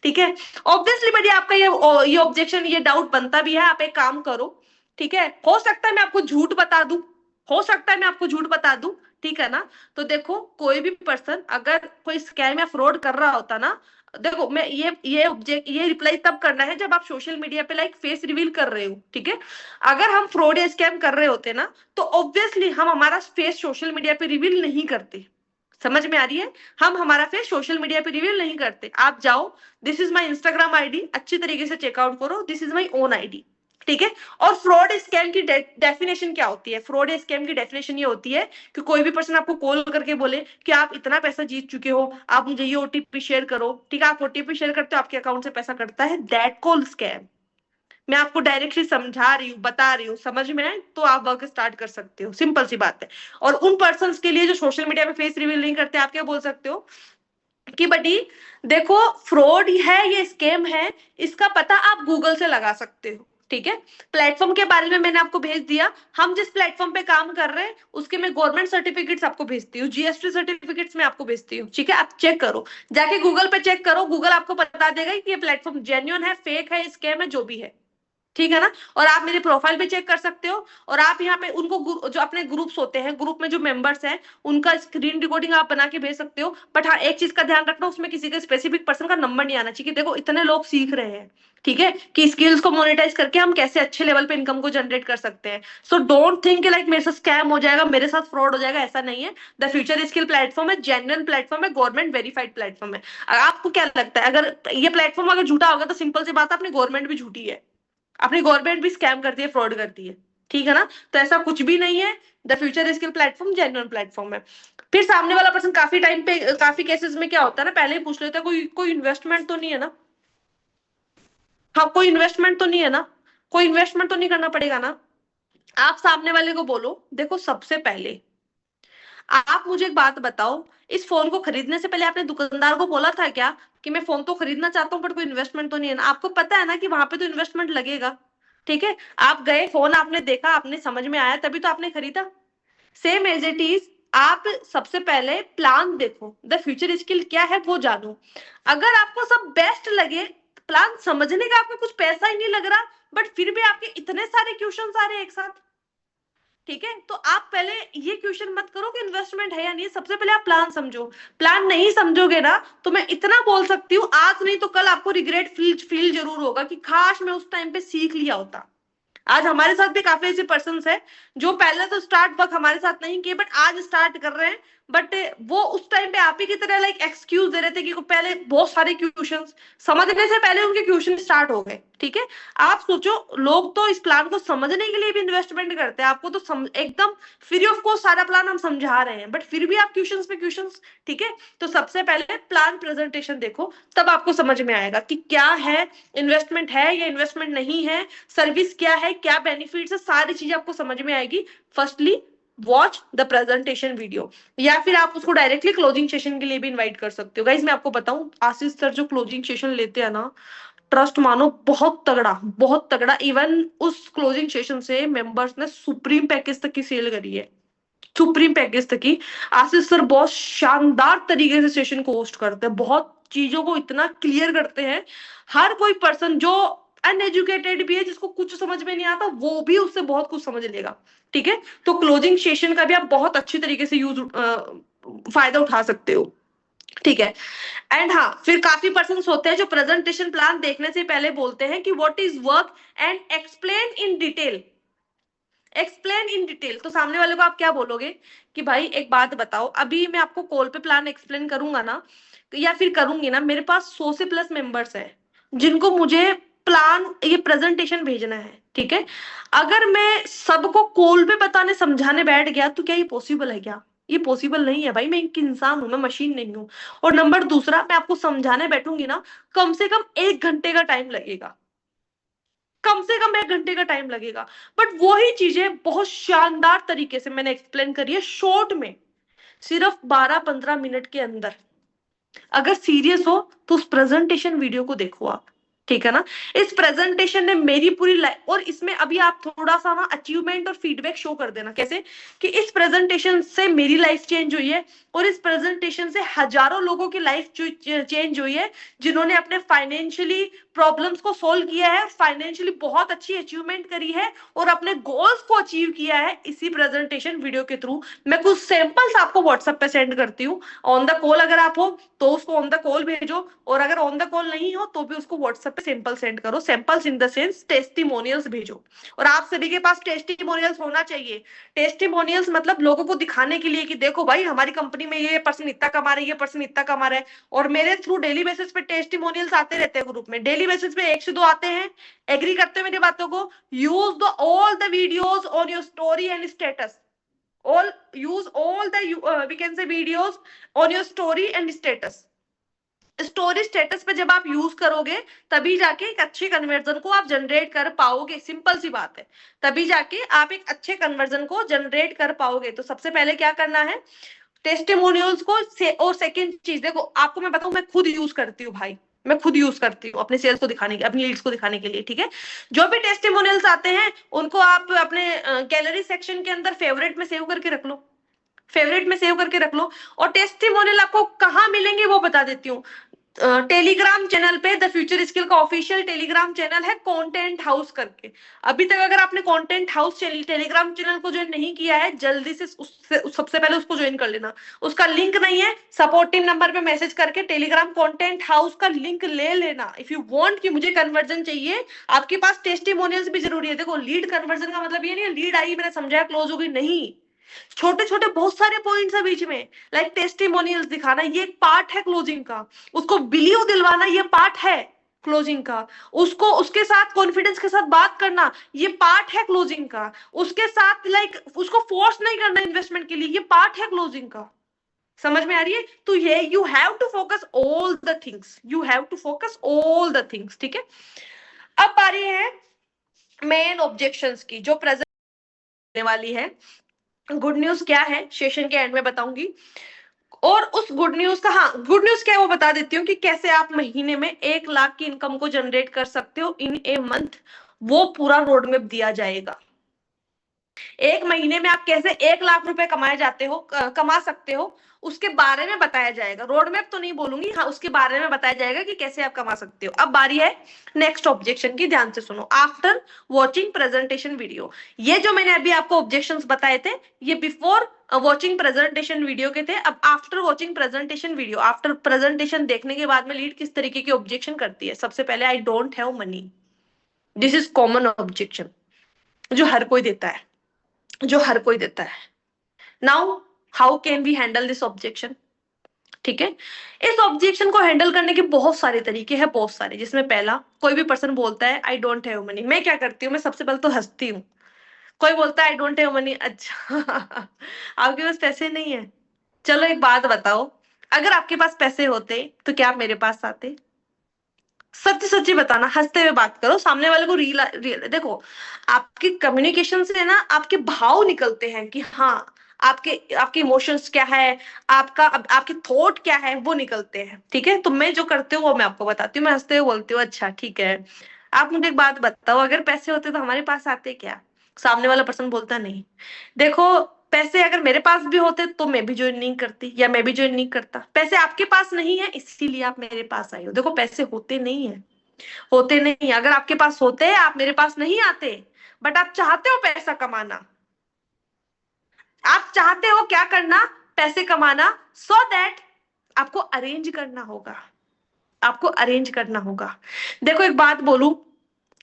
ठीक है, ऑब्वियसली बढ़िया, आपका ये ऑब्जेक्शन, ये डाउट बनता भी है। आप एक काम करो, ठीक है, हो सकता है मैं आपको झूठ बता दूं, हो सकता है मैं आपको झूठ बता दूं, ठीक है ना? तो देखो, कोई भी पर्सन अगर कोई स्कैम या फ्रॉड कर रहा होता ना, देखो मैं ये रिप्लाई तब करना है जब आप सोशल मीडिया पे लाइक फेस रिवील कर रहे हो। ठीक है, अगर हम फ्रॉड या स्कैम कर रहे होते ना, तो ऑब्वियसली हम हमारा फेस सोशल मीडिया पे रिवील नहीं करते। समझ में आ रही है? हम हमारा फेस सोशल मीडिया पे रिवील नहीं करते। आप जाओ, this is my Instagram ID, अच्छी तरीके से चेकआउट करो, this is my own ID. ठीक है, और फ्रॉड स्कैम की डेफिनेशन क्या होती है? फ्रॉड स्कैम की डेफिनेशन ये होती है कि कोई भी पर्सन आपको कॉल करके बोले कि आप इतना पैसा जीत चुके हो, आप मुझे ये ओटीपी शेयर करो। ठीक है, आप ओटीपी शेयर करते हो, आपके अकाउंट से पैसा कटता है, दैट कॉल स्कैम। मैं आपको डायरेक्टली समझा रही हूँ, बता रही हूँ, समझ में आए तो आप वर्क स्टार्ट कर सकते हो, सिंपल सी बात है। और उन पर्सन के लिए जो सोशल मीडिया पे फेस रिवील नहीं करते, आप क्या बोल सकते हो कि बडी देखो, फ्रॉड है, ये स्कैम है, इसका पता आप गूगल से लगा सकते हो। ठीक है, प्लेटफॉर्म के बारे में मैंने आपको भेज दिया। हम जिस प्लेटफॉर्म पे काम कर रहे हैं उसके मैं गवर्नमेंट सर्टिफिकेट्स आपको भेजती हूँ, जीएसटी सर्टिफिकेट्स में आपको भेजती हूँ। ठीक है, आप चेक करो, जाके गूगल पे चेक करो, गूगल आपको बता देगा कि ये प्लेटफॉर्म जेन्युइन है, फेक है, स्कैम है, जो भी है। ठीक है ना? और आप मेरी प्रोफाइल भी चेक कर सकते हो, और आप यहाँ पे उनको जो अपने ग्रुप्स होते हैं, ग्रुप में जो मेंबर्स हैं, उनका स्क्रीन रिकॉर्डिंग आप बना के भेज सकते हो। बट हाँ, एक चीज का ध्यान रखना, उसमें किसी के स्पेसिफिक पर्सन का नंबर नहीं आना चाहिए। देखो, इतने लोग सीख रहे हैं, ठीक है, कि स्किल्स को मोनेटाइज करके हम कैसे अच्छे लेवल पे इनकम को जनरेट कर सकते हैं। सो डोंट थिंक लाइक मेरे साथ स्कैम हो जाएगा, मेरे साथ फ्रॉड हो जाएगा, ऐसा नहीं है। द फ्यूचर स्किल प्लेटफॉर्म है, जेन्युइन प्लेटफॉर्म है, गवर्नमेंट वेरीफाइड प्लेटफॉर्म है। आपको क्या लगता है, अगर ये प्लेटफॉर्म अगर झूठा होगा तो सिंपल सी बात है, अपनी गवर्नमेंट भी झूठी है, अपनी गवर्नमेंट भी स्कैम करती है, फ्रॉड करती है। ठीक है ना? तो ऐसा कुछ भी नहीं है, the future skill platform genuine platform है। फिर सामने वाला पर्सन काफी टाइम पे, काफी केसेस में क्या होता है ना, पहले ही पूछ लेता है कोई कोई इन्वेस्टमेंट तो नहीं है ना? हाँ, कोई इन्वेस्टमेंट तो नहीं है ना? कोई इन्वेस्टमेंट तो नहीं करना पड़ेगा ना? आप सामने वाले को बोलो, देखो सबसे पहले आप मुझे एक बात बताओ, इस फोन को खरीदने से पहले आपने दुकानदार को बोला था क्या कि मैं फोन तो खरीदना चाहता हूँ बट कोई इन्वेस्टमेंट तो नहीं है ना? आपको पता है ना कि वहां पे तो इन्वेस्टमेंट लगेगा। ठीक है, आप गए, फोन आपने देखा, आपने समझ में आया, तभी तो आपने खरीदा। सेम एज इट इज, आप सबसे पहले प्लान देखो, द फ्यूचर स्किल क्या है वो जानो। अगर आपको सब बेस्ट लगे, प्लान समझने का आपको कुछ पैसा ही नहीं लग रहा, बट फिर भी आपके इतने सारे क्वेश्चन आ रहे हैं एक साथ, ठीक है, तो आप पहले ये क्वेश्चन मत करो कि इन्वेस्टमेंट है या नहीं, सबसे पहले आप प्लान समझो। प्लान नहीं समझोगे ना, तो मैं इतना बोल सकती हूँ, आज नहीं तो कल आपको रिग्रेट फील जरूर होगा कि काश मैं उस टाइम पे सीख लिया होता। आज हमारे साथ भी काफी ऐसे पर्सन है जो पहले तो स्टार्ट वर्क हमारे साथ नहीं किए, बट आज स्टार्ट कर रहे हैं। बट वो उस टाइम पे आप ही की तरह लाइक एक्सक्यूज दे रहे थे कि पहले बहुत सारे क्वेश्चंस समझने से पहले उनके क्वेश्चन स्टार्ट हो गए। ठीक है, आप सोचो, लोग तो इस प्लान को समझने के लिए भी इन्वेस्टमेंट करते हैं, आपको तो एकदम फ्री ऑफ कॉस्ट सारा प्लान हम समझा रहे हैं, बट फिर भी आप क्वेश्चंस पे क्वेश्चंस। ठीक है, तो सबसे पहले प्लान प्रेजेंटेशन देखो, तब आपको समझ में आएगा कि क्या है, इन्वेस्टमेंट है या इन्वेस्टमेंट नहीं है, सर्विस क्या है, क्या बेनिफिट्स है, सारी चीजें आपको समझ में आएगी। Firstly watch the presentation video, या फिर आप उसको डायरेक्टली क्लोजिंग सेशन के लिए भी इनवाइट कर सकते हो। गाइस मैं आपको बताऊं, आशीष सर जो क्लोजिंग सेशन लेते हैं ना, ट्रस्ट मानो बहुत तगड़ा, बहुत तगड़ा। इवन उस क्लोजिंग सेशन से मेंबर्स ने सुप्रीम पैकेज तक की सेल करी है, सुप्रीम पैकेज तक की। आशीष सर बहुत शानदार तरीके से सेशन को होस्ट करते हैं, बहुत चीजों को इतना क्लियर करते हैं, हर कोई पर्सन जो अनएजुकेटेड भी है, जिसको कुछ समझ में नहीं आता, वो भी उससे बहुत कुछ समझ लेगा। ठीक है, तो क्लोजिंग सेशन का भी आप बहुत अच्छी तरीके से फायदा उठा सकते हो। ठीक है, एंड हाँ, फिर काफी पर्सन होते हैं जो प्रेजेंटेशन प्लान देखने से पहले बोलते हैं कि what is work and explain in detail. Explain in detail. तो सामने वाले को आप क्या बोलोगे कि भाई एक बात बताओ, अभी मैं आपको कॉल पे प्लान एक्सप्लेन करूंगा ना, या फिर करूंगी ना, मेरे पास 100 से प्लस मेंबर्स है जिनको मुझे प्लान, ये प्रेजेंटेशन भेजना है, ठीक है। अगर मैं सबको कॉल पे बताने समझाने बैठ गया तो क्या ये पॉसिबल है? क्या ये पॉसिबल नहीं है भाई, मैं एक इंसान हूं, मैं मशीन नहीं हूं। और नंबर दूसरा, मैं आपको समझाने बैठूंगी ना, कम से कम 1 घंटे का टाइम लगेगा, कम से कम 1 घंटे का टाइम लगेगा। बट वही चीजें बहुत शानदार तरीके से मैंने एक्सप्लेन करी है शॉर्ट में, सिर्फ 12-15 मिनट के अंदर। अगर सीरियस हो तो उस प्रेजेंटेशन वीडियो को देखो आप, ठीक है ना। इस प्रेजेंटेशन ने मेरी पूरी लाइफ, और इसमें अभी आप थोड़ा सा ना अचीवमेंट और फीडबैक शो कर देना, कैसे कि इस प्रेजेंटेशन से मेरी लाइफ चेंज हुई है, और इस प्रेजेंटेशन से हजारों लोगों की लाइफ चेंज हुई है, जिन्होंने अपने फाइनेंशियली प्रॉब्लम्स को सोल्व किया है, फाइनेंशियली बहुत अच्छी अचीवमेंट करी है, और अपने गोल्स को अचीव किया है इसी प्रेजेंटेशन वीडियो के थ्रू। मैं कुछ सैंपल्स आपको व्हाट्सएप पे सेंड करती हूँ। ऑन द कॉल अगर आप हो तो उसको ऑन द कॉल भेजो, और अगर ऑन द कॉल नहीं हो तो भी उसको व्हाट्सएप पे सैंपल सेंड करो। Samples in the sense testimonials भेजो। और आप सभी के पास टेस्टिमोनियल्स होना चाहिए। टेस्टिमोनियल्स मतलब लोगों को दिखाने के लिए कि देखो भाई हमारी कंपनी में ये पर्सन इतना कमा रहा है, ये पर्सन इतना कमा रहा है। और मेरे थ्रू डेली बेसिस पे टेस्टिमोनियल्स आते रहते हैं ग्रुप में, डेली बेसिस पे 1 से 2 आते हैं। एग्री करते हो मेरी बातों को? Use the all the videos on your story and status. all use all the we can say videos on your story and status। Story status पे जब आप यूज करोगे तभी जाके एक अच्छे कन्वर्जन को आप जनरेट कर पाओगे, सिंपल सी बात है। तभी जाके आप एक अच्छे कन्वर्जन को जनरेट कर पाओगे। तो सबसे पहले क्या करना है, टेस्टिमोनियल्स को और सेकंड चीज देखो, आपको मैं बताऊं, मैं खुद यूज करती हूँ भाई, मैं खुद यूज करती हूँ अपने सेल्स को दिखाने के, अपनी लीड्स को दिखाने के लिए, ठीक है। जो भी टेस्टिमोनियल्स आते हैं उनको आप अपने गैलरी सेक्शन के अंदर फेवरेट में सेव करके रख लो, फेवरेट में सेव करके रख लो। और टेस्टिमोनियल आपको कहाँ मिलेंगे वो बता देती हूँ। टेलीग्राम चैनल पे द फ्यूचर स्किल का ऑफिशियल टेलीग्राम चैनल है कंटेंट हाउस करके। अभी तक अगर आपने कंटेंट हाउस टेलीग्राम चैनल को ज्वाइन नहीं किया है, जल्दी से उससे सबसे पहले उसको ज्वाइन कर लेना। उसका लिंक नहीं है, सपोर्ट टीम नंबर पे मैसेज करके टेलीग्राम कंटेंट हाउस का लिंक ले लेना। इफ यू वांट कि मुझे कन्वर्जन चाहिए, आपके पास टेस्टिमोनियल्स भी जरूरी है। देखो लीड कन्वर्जन का मतलब ये नहीं है लीड आई मैंने समझाया क्लोज हो गई, नहीं। छोटे छोटे बहुत सारे पॉइंट्स है बीच में, लाइक टेस्टिमोनियल्स दिखाना ये एक पार्ट है क्लोजिंग का, उसको बिलीव दिलवाना ये पार्ट है क्लोजिंग का, उसको उसके साथ कॉन्फिडेंस के साथ बात करना ये पार्ट है क्लोजिंग का, उसके साथ लाइक उसको फोर्स नहीं करना इन्वेस्टमेंट के लिए, ये पार्ट है क्लोजिंग का। समझ में आ रही है? तो ये you have to focus all the things, you have to focus all the things, ठीक है। अब बारी है मेन ऑब्जेक्शंस की, जो प्रेजेंट वाली है। गुड न्यूज क्या है सेशन के एंड में बताऊंगी, और उस गुड न्यूज का, हाँ गुड न्यूज क्या है वो बता देती हूँ कि कैसे आप महीने में 1 लाख की इनकम को जनरेट कर सकते हो इन ए मंथ। वो पूरा रोड मैप दिया जाएगा। एक महीने में आप कैसे 1 लाख रुपए कमाए जाते हो, कमा सकते हो, उसके बारे में बताया जाएगा। रोड मैप तो नहीं बोलूंगी, हाँ उसके बारे में बताया जाएगा कि कैसे आप कमा सकते हो। अब बारी है नेक्स्ट ऑब्जेक्शन की, ध्यान से सुनो। आफ्टर वॉचिंग प्रेजेंटेशन वीडियो, ये जो मैंने अभी आपको ऑब्जेक्शंस बताए थे ये बिफोर वॉचिंग प्रेजेंटेशन वीडियो के थे। अब after watching presentation video, after presentation देखने के बाद में लीड किस तरीके की ऑब्जेक्शन करती है। सबसे पहले आई don't have money, this is common objection जो हर कोई देता है, जो हर कोई देता है। Now how can we handle this objection, ठीक है। इस ऑब्जेक्शन को हैंडल करने के बहुत सारे तरीके हैं, बहुत सारे, जिसमें पहला, कोई भी पर्सन बोलता है आई डोंट हैव मनी, मैं क्या करती हूँ, मैं सबसे पहले तो हंसती हूँ। कोई बोलता है आई डोंट हैव मनी, अच्छा आपके पास पैसे नहीं है, चलो एक बात बताओ, अगर आपके पास पैसे होते तो क्या आप मेरे पास आते? सच्ची सच्ची बताना, हंसते हुए बात करो, सामने वाले को रियल देखो, आपकी कम्युनिकेशन से ना आपके भाव निकलते हैं कि हाँ आपके आपके इमोशंस क्या है, आपका आपके थॉट क्या है, वो निकलते हैं, ठीक है। तो मैं जो करती हूँ वो मैं आपको बताती हूँ, मैं हंसते हुए बोलती हूँ अच्छा ठीक है, आप मुझे एक बात बताओ, अगर पैसे होते तो हमारे पास आते क्या? सामने वाला पर्सन बोलता नहीं। देखो पैसे अगर मेरे पास भी होते तो मैं भी ज्वाइन नहीं करती, या मैं भी ज्वाइन नहीं करता। पैसे आपके पास नहीं है इसीलिए आप मेरे पास आई हो। देखो पैसे होते नहीं है, होते नहीं, अगर आपके पास होते आप मेरे पास नहीं आते। बट आप चाहते हो पैसा कमाना, आप चाहते हो क्या करना, पैसे कमाना, सो दैट आपको अरेंज करना होगा, आपको अरेंज करना होगा। देखो एक बात बोलूं,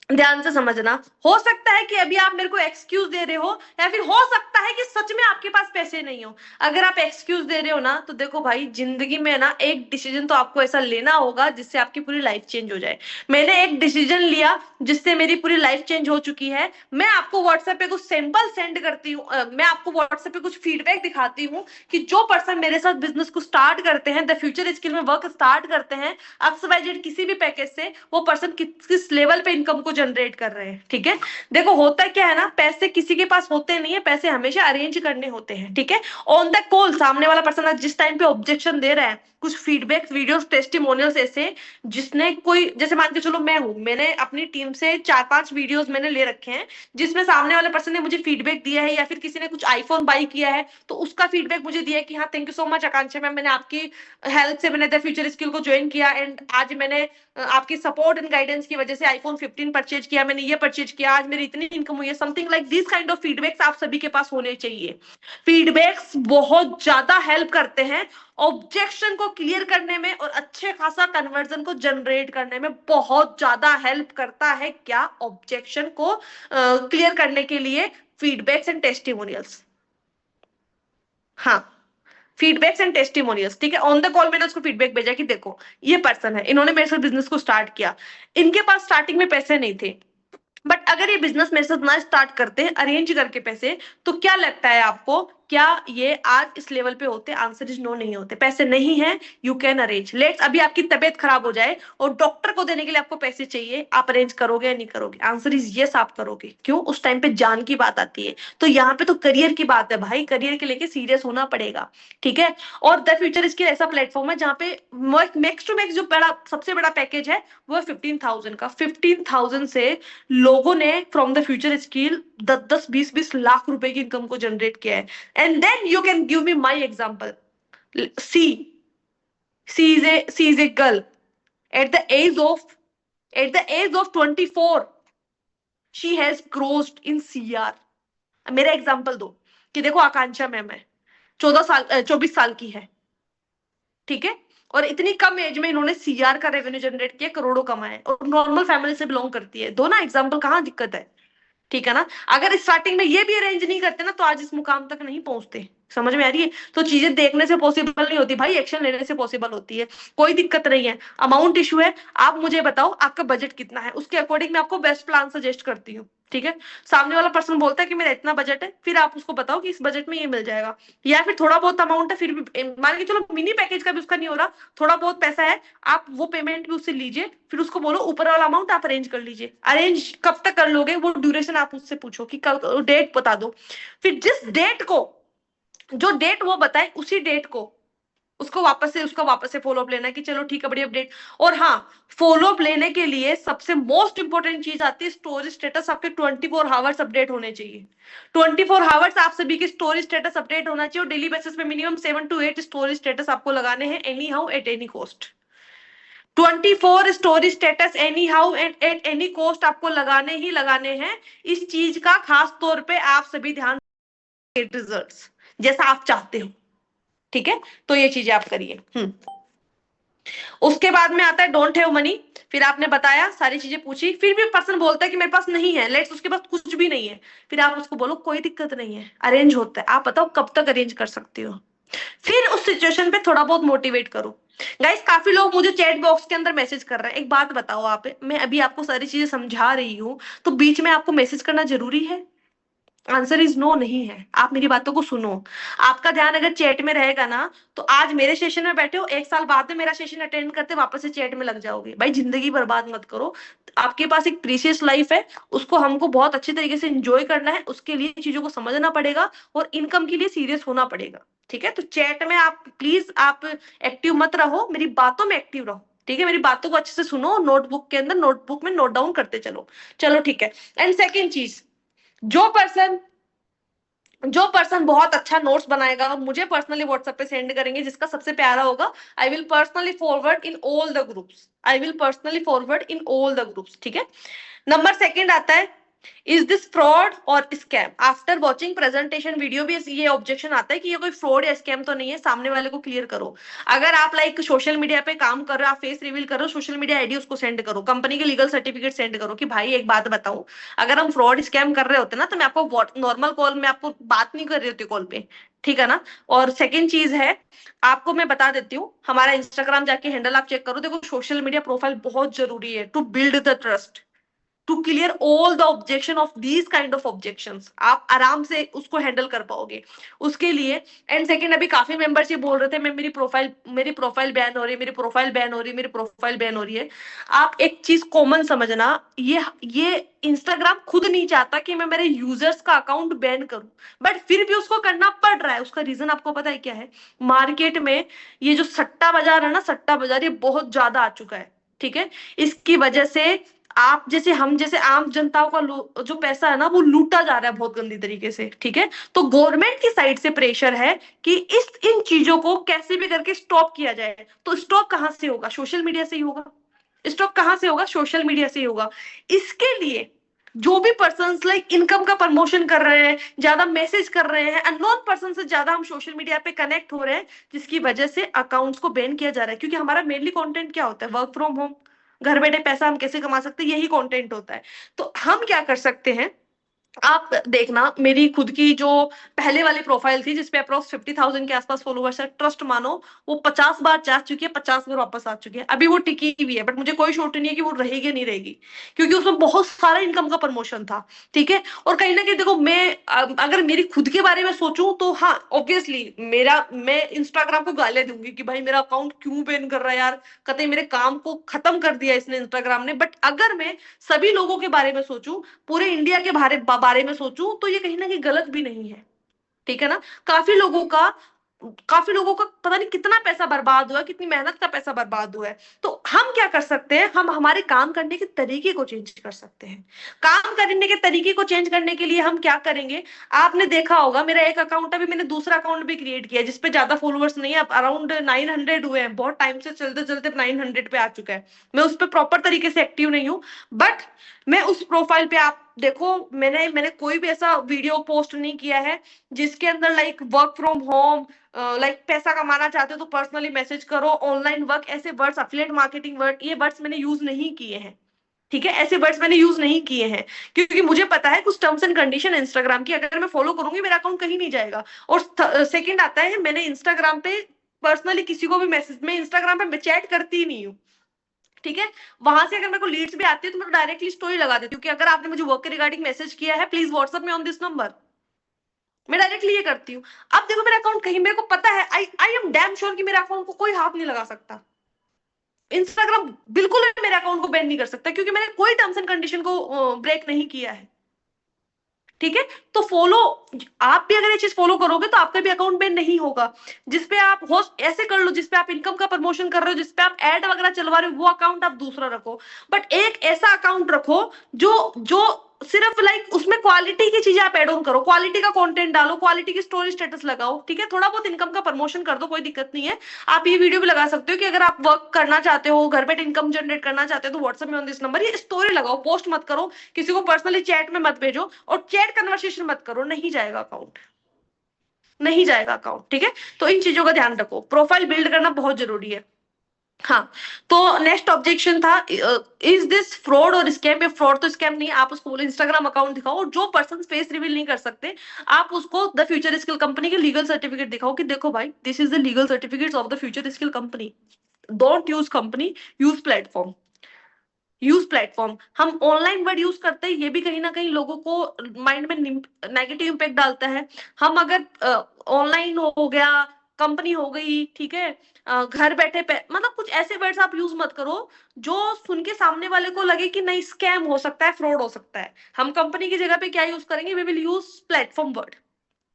ध्यान से समझना। हो सकता है कि अभी आप मेरे को एक्सक्यूज दे रहे हो, या फिर हो सकता है कि सच में आपके पास पैसे नहीं हो। अगर आप एक्सक्यूज दे रहे हो ना, तो देखो भाई, जिंदगी में ना एक डिसीजन तो आपको ऐसा लेना होगा जिससे आपकी पूरी लाइफ चेंज हो जाए। मैंने एक डिसीजन लिया जिससे मेरी पूरी लाइफ चेंज हो चुकी है। मैं आपको व्हाट्सएप पे कुछ सैंपल सेंड करती हूँ, मैं आपको व्हाट्सएप पे कुछ फीडबैक दिखाती हूँ कि जो पर्सन मेरे साथ बिजनेस को स्टार्ट करते हैं, द फ्यूचर स्किल में वर्क स्टार्ट करते हैं, XYZ किसी भी पैकेज से, वो पर्सन किस लेवल पे इनकम को जनरेट कर रहे हैं। ठीक है, देखो होता क्या है ना, पैसे किसी के पास होते नहीं है, पैसे हमेशा अरेंज करने होते हैं। ठीक है, ऑन द कॉल सामने वाला पर्सन जिस टाइम पे ऑब्जेक्शन दे रहा है, कुछ फीडबैक वीडियोस टेस्टिमोनियल्स ऐसे, जिसने कोई, जैसे मान के चलो मैं हूं, मैंने अपनी टीम से 4-5 वीडियोस मैंने ले रखे हैं जिसमें सामने वाले पर्सन ने मुझे फीडबैक दिया है, या फिर किसी ने कुछ आईफोन बाई किया है तो उसका फीडबैक मुझे दिया है कि हाँ thank you so much Akanksha ma'am, मैंने आपकी हेल्प से मैंने द फ्यूचर स्किल को ज्वाइन किया, एंड आज मैंने आपकी सपोर्ट एंड गाइडेंस की वजह से आईफोन 15 परचेज किया, मैंने ये परचेज किया, आज मेरी इतनी इनकम हुई है। Something like this kind of feedbacks आप सभी के पास होने चाहिए। फीडबैक्स बहुत ज्यादा हेल्प करते हैं ऑब्जेक्शन को क्लियर करने में, और अच्छे खासा कन्वर्जन को जनरेट करने में बहुत ज्यादा हेल्प करता है। क्या? ऑब्जेक्शन को क्लियर करने के लिए फीडबैक्स एंड टेस्टिमोनियल्स। हाँ, फीडबैक्स एंड टेस्टिमोनियल्स। ठीक है, ऑन द कॉल मैंने उसको फीडबैक भेजा कि देखो ये पर्सन है, इन्होंने मेरे साथ बिजनेस को स्टार्ट किया, इनके पास स्टार्टिंग में पैसे नहीं थे, बट अगर ये बिजनेस मेरे साथ ना स्टार्ट करते हैं अरेंज करके पैसे, तो क्या लगता है आपको, क्या ये आज इस लेवल पे होते? आंसर इज नो, नहीं होते। पैसे नहीं है, यू कैन अरेंज। लेट्स अभी आपकी तबियत खराब हो जाए और डॉक्टर को देने के लिए आपको पैसे चाहिए, आप अरेंज करोगे या नहीं करोगे? आंसर इज यस, आप करोगे। क्यों? उस टाइम पे जान की बात आती है। तो यहाँ पे तो करियर की बात है भाई, करियर के लेके सीरियस होना पड़ेगा। ठीक है, और द फ्यूचर स्किल ऐसा प्लेटफॉर्म है जहाँ पे मैक्स टू मैक्स जो बड़ा सबसे बड़ा पैकेज है वो है 15,000 का। 15,000 से लोगों ने from the future skill 10-10 20-20 lakh रुपए की इनकम को जनरेट किया है। And then you can give me my example. See see is a girl at the age of 24 she has grossed in CR। मेरा एग्जाम्पल दो कि देखो आकांक्षा मैम है, 24 साल की है। ठीक है, और इतनी कम एज में इन्होंने CR का रेवेन्यू जनरेट किया, करोड़ों कमाए, और नॉर्मल फैमिली से बिलोंग करती है। दो ना एग्जाम्पल, कहाँ दिक्कत है? ठीक है ना, अगर स्टार्टिंग में ये भी अरेंज नहीं करते ना, तो आज इस मुकाम तक नहीं पहुंचते। समझ में आ रही है? तो चीजें देखने से पॉसिबल नहीं होती भाई, एक्शन लेने से पॉसिबल होती है। कोई दिक्कत नहीं है, अमाउंट इशू है, आप मुझे बताओ आपका बजट कितना है, उसके अकॉर्डिंग मैं आपको बेस्ट प्लान सजेस्ट करती हूँ। ठीक है, सामने वाला पर्सन बोलता है कि मेरा इतना बजट है, फिर आप उसको बताओ कि इस बजट में ये मिल जाएगा, या फिर थोड़ा बहुत अमाउंट है, फिर भी मान के चलो मिनी पैकेज का भी उसका नहीं हो रहा, थोड़ा बहुत पैसा है, आप वो पेमेंट भी उससे लीजिए, फिर उसको बोलो ऊपर वाला अमाउंट आप अरेंज कर लीजिए। अरेंज कब तक कर लोगे, वो ड्यूरेशन आप उससे पूछो कि कब, डेट बता दो। फिर जिस डेट को, जो डेट वो बताए उसी डेट को उसका वापस से फॉलोअप लेना कि चलो ठीक है बड़ी अपडेट। और हाँ, फॉलोअप लेने के लिए सबसे मोस्ट इंपोर्टेंट चीज आती है स्टोरी स्टेटस। आपके 24 आवर्स अपडेट होने चाहिए। 24 आवर्स आप सभी की स्टोरी स्टेटस अपडेट होना चाहिए, और डेली बेसिस पे मिनिमम 7 to 8 स्टोरी स्टेटस आपको लगाने हैं, any how at any cost. 24 story status any how and at any cost आपको लगाने ही लगाने हैं। इस चीज का खास तौर पे आप सभी ध्यान, रिजल्ट्स जैसा आप चाहते हो। ठीक है, तो ये चीजें आप करिए। उसके बाद में आता है डोंट हैव मनी। फिर आपने बताया, सारी चीजें पूछी, फिर भी पर्सन बोलता है कि मेरे पास नहीं है, लेट्स उसके पास कुछ भी नहीं है, फिर आप उसको बोलो कोई दिक्कत नहीं है, अरेंज होता है, आप बताओ कब तक अरेंज कर सकती हो। फिर उस सिचुएशन पे थोड़ा बहुत मोटिवेट करो। गाइस, काफी लोग मुझे चैट बॉक्स के अंदर मैसेज कर रहे हैं। एक बात बताओ, आप, मैं अभी आपको सारी चीजें समझा रही हूँ, तो बीच में आपको मैसेज करना जरूरी है? आंसर इज नो, नहीं है। आप मेरी बातों को सुनो। आपका ध्यान अगर चैट में रहेगा ना, तो आज मेरे सेशन में बैठे हो, 1 साल बाद में मेरा सेशन अटेंड करते वापस से चैट में लग जाओगे। भाई जिंदगी बर्बाद मत करो। आपके पास एक प्रीशियस लाइफ है, उसको हमको बहुत अच्छे तरीके से एंजॉय करना है, उसके लिए चीजों को समझना पड़ेगा, और इनकम के लिए सीरियस होना पड़ेगा। ठीक है, तो चैट में आप प्लीज आप एक्टिव मत रहो, मेरी बातों में एक्टिव रहो। ठीक है, मेरी बातों को अच्छे से सुनो, नोटबुक के अंदर नोटबुक में नोट डाउन करते चलो। चलो ठीक है। एंड सेकेंड चीज, जो पर्सन बहुत अच्छा नोट्स बनाएगा, मुझे पर्सनली व्हाट्सएप पे सेंड करेंगे, जिसका सबसे प्यारा होगा, I will personally forward in all the groups. ठीक है, नंबर सेकंड आता है इज दिस फ्रॉड और scam? After watching presentation video भी ये ऑब्जेक्शन आता है कि ये कोई फ्रॉड या स्कैम तो नहीं है, सामने वाले को क्लियर करो। अगर आप लाइक सोशल मीडिया पे काम कर रहे हो, आप फेस रिवील कर रहे हो, सोशल मीडिया आईडी उसको सेंड करो, कंपनी के लीगल सर्टिफिकेट सेंड करो कि भाई एक बात बताऊं, अगर हम फ्रॉड स्कैम कर रहे होते ना तो मैं आपको नॉर्मल कॉल में आपको बात नहीं कर रही होती कॉल पे, ठीक है ना। और सेकेंड चीज है, आपको मैं बता देती हूँ, हमारा इंस्टाग्राम जाके हैंडल आप चेक करो, देखो सोशल मीडिया प्रोफाइल बहुत जरूरी है to build the trust, to clear all the objection of these kind of objections, आप आराम से उसको हैंडल कर पाओगे उसके लिए। एंड सेकंड, अभी काफी मेंबर्स ये बोल रहे थे मैं मेरी प्रोफाइल बैन हो रही है, मेरी प्रोफाइल बैन हो रही है, मेरी प्रोफाइल बैन हो रही है। आप एक चीज कॉमन समझना, ये इंस्टाग्राम खुद नहीं चाहता कि मैं मेरे यूजर्स का अकाउंट बैन करूं, बट फिर भी उसको करना पड़ रहा है। उसका रीजन आपको पता है क्या है? मार्केट में ये जो सट्टा बाजार है ना, सट्टा बाजार ये बहुत ज्यादा आ चुका है, ठीक है। इसकी वजह से आप जैसे हम जैसे आम जनताओं का जो पैसा है ना वो लूटा जा रहा है बहुत गंदी तरीके से, ठीक है। तो गवर्नमेंट की साइड से प्रेशर है कि इन चीजों को कैसे भी करके स्टॉप किया जाए। तो स्टॉप कहां से होगा? सोशल मीडिया से ही होगा। स्टॉप कहां से होगा? सोशल मीडिया से ही होगा। इसके लिए जो भी पर्सन लाइक इनकम का प्रमोशन कर रहे हैं, ज्यादा मैसेज कर रहे हैं, अननोन पर्सन से ज्यादा हम सोशल मीडिया पे कनेक्ट हो रहे हैं, जिसकी वजह से अकाउंट्स को बैन किया जा रहा है। क्योंकि हमारा मेनली कंटेंट क्या होता है? वर्क फ्रॉम होम, घर बैठे पैसा हम कैसे कमा सकते हैं, यही कंटेंट होता है। तो हम क्या कर सकते हैं, आप देखना, मेरी खुद की जो पहले वाली प्रोफाइल थी जिसपे अप्रोक्स 50,000 के आसपास फॉलोवर्स है, ट्रस्ट मानो वो 50 बार जा चुकी है, 50 बार वापस आ चुकी है। अभी वो टिकी हुई है, बट मुझे कोई शोट नहीं है कि वो रहेगी नहीं रहेगी, क्योंकि उसमें बहुत सारा इनकम का प्रमोशन था, ठीक है। और कहीं ना कहीं देखो, मैं अगर मेरी खुद के बारे में सोचूं तो हाँ ऑब्वियसली मैं इंस्टाग्राम को गालियां दूंगी कि भाई मेरा अकाउंट क्यों बैन कर रहा है यार, कतई मेरे काम को खत्म कर दिया इसने इंस्टाग्राम ने। बट अगर मैं सभी लोगों के बारे में सोचूं, पूरे इंडिया के बारे में सोचूं, तो ये कहीं ना कहीं गलत भी नहीं है, ठीक है ना। काफी लोगों का पता नहीं कितना पैसा बर्बाद हुआ, कितनी मेहनत का पैसा बर्बाद हुआ है। तो हम क्या कर सकते हैं, हम हमारे काम करने के तरीके को चेंज कर सकते हैं। काम करने के तरीके को चेंज करने के लिए हम क्या करेंगे, आपने देखा होगा मेरा एक अकाउंट, अभी मैंने दूसरा अकाउंट भी क्रिएट किया जिसपे ज्यादा फॉलोअर्स नहीं है, अराउंड 900 हुए हैं, बहुत टाइम से चलते चलते 900 पे आ चुका है। मैं उस पर प्रॉपर तरीके से एक्टिव नहीं हूँ, बट मैं उस प्रोफाइल पे, आप देखो, मैंने कोई भी ऐसा वीडियो पोस्ट नहीं किया है जिसके अंदर like work from home, like पैसा कमाना चाहते हो तो पर्सनली मैसेज करो, ऑनलाइन वर्क, ऐसे वर्ड्स, अफिलिएट मार्केटिंग वर्ड, ये वर्ड्स मैंने यूज नहीं किए हैं, ठीक है। ऐसे वर्ड्स मैंने यूज नहीं किए हैं, क्योंकि मुझे पता है कुछ टर्म्स एंड कंडीशन इंस्टाग्राम की, अगर मैं फॉलो करूंगी मेरा अकाउंट कहीं नहीं जाएगा। और सेकंड आता है, मैंने इंस्टाग्राम पे पर्सनली किसी को भी मैसेज, मैं इंस्टाग्राम पे चैट करती ही नहीं हूँ, ठीक है। वहां से अगर मेरे को लीड्स भी आती है तो मैं डायरेक्टली स्टोरी लगा देती हूँ कि अगर आपने मुझे वर्क के रिगार्डिंग मैसेज किया है प्लीज व्हाट्सएप में ऑन दिस नंबर, मैं डायरेक्टली ये करती हूँ। अब देखो मेरा अकाउंट कहीं, मेरे को पता है, आई एम डैम श्योर कि मेरे अकाउंट को कोई हाथ नहीं लगा सकता, इंस्टाग्राम बिल्कुल भी मेरे अकाउंट को बैन नहीं कर सकता, क्योंकि मैंने कोई टर्म्स एंड कंडीशन को ब्रेक नहीं किया है, ठीक है। तो फॉलो, आप भी अगर ये चीज फॉलो करोगे तो आपका भी अकाउंट बैन नहीं होगा। जिसपे आप होस्ट ऐसे कर लो, जिसपे आप इनकम का प्रमोशन कर रहे हो, जिसपे आप एड वगैरह चलवा रहे हो, वो अकाउंट आप दूसरा रखो, बट एक ऐसा अकाउंट रखो जो जो सिर्फ लाइक उसमें क्वालिटी की चीजें आप एड ऑन करो, क्वालिटी का कंटेंट डालो, क्वालिटी की स्टोरी स्टेटस लगाओ, ठीक है। थोड़ा बहुत इनकम का प्रमोशन कर दो, कोई दिक्कत नहीं है। आप ये वीडियो भी लगा सकते हो कि अगर आप वर्क करना चाहते हो, घर पे इनकम जनरेट करना चाहते हो, तो व्हाट्सएप में ऑन दिस नंबर, ये स्टोरी लगाओ, पोस्ट मत करो, किसी को पर्सनली चैट में मत भेजो, और चैट कन्वर्सेशन मत करो, नहीं जाएगा अकाउंट, नहीं जाएगा अकाउंट, ठीक है। तो इन चीजों का ध्यान रखो, प्रोफाइल बिल्ड करना बहुत जरूरी है। हाँ, तो नेक्स्ट ऑब्जेक्शन था, इज दिस फ्रॉड और स्कैम? पे फ्रॉड तो स्कैम नहीं, आप उसको बोलो इंस्टाग्राम अकाउंट दिखाओ, और जो पर्सन फेस रिवील नहीं कर सकते आप उसको द फ्यूचर स्किल कंपनी के लीगल सर्टिफिकेट दिखाओ कि देखो भाई this is the legal certificates of the future skill company, don't use company, use platform, use platform. हम ऑनलाइन वर्ड यूज करते हैं, ये भी कहीं ना कहीं लोगों को माइंड में नेगेटिव इंपैक्ट डालता है। हम अगर ऑनलाइन हो गया, कंपनी हो गई, ठीक है, घर बैठे मतलब कुछ ऐसे वर्ड्स आप यूज मत करो जो सुन के सामने वाले को लगे कि नहीं स्कैम हो सकता है, फ्रॉड हो सकता है। हम कंपनी की जगह पे क्या यूज करेंगे, we will use platform word,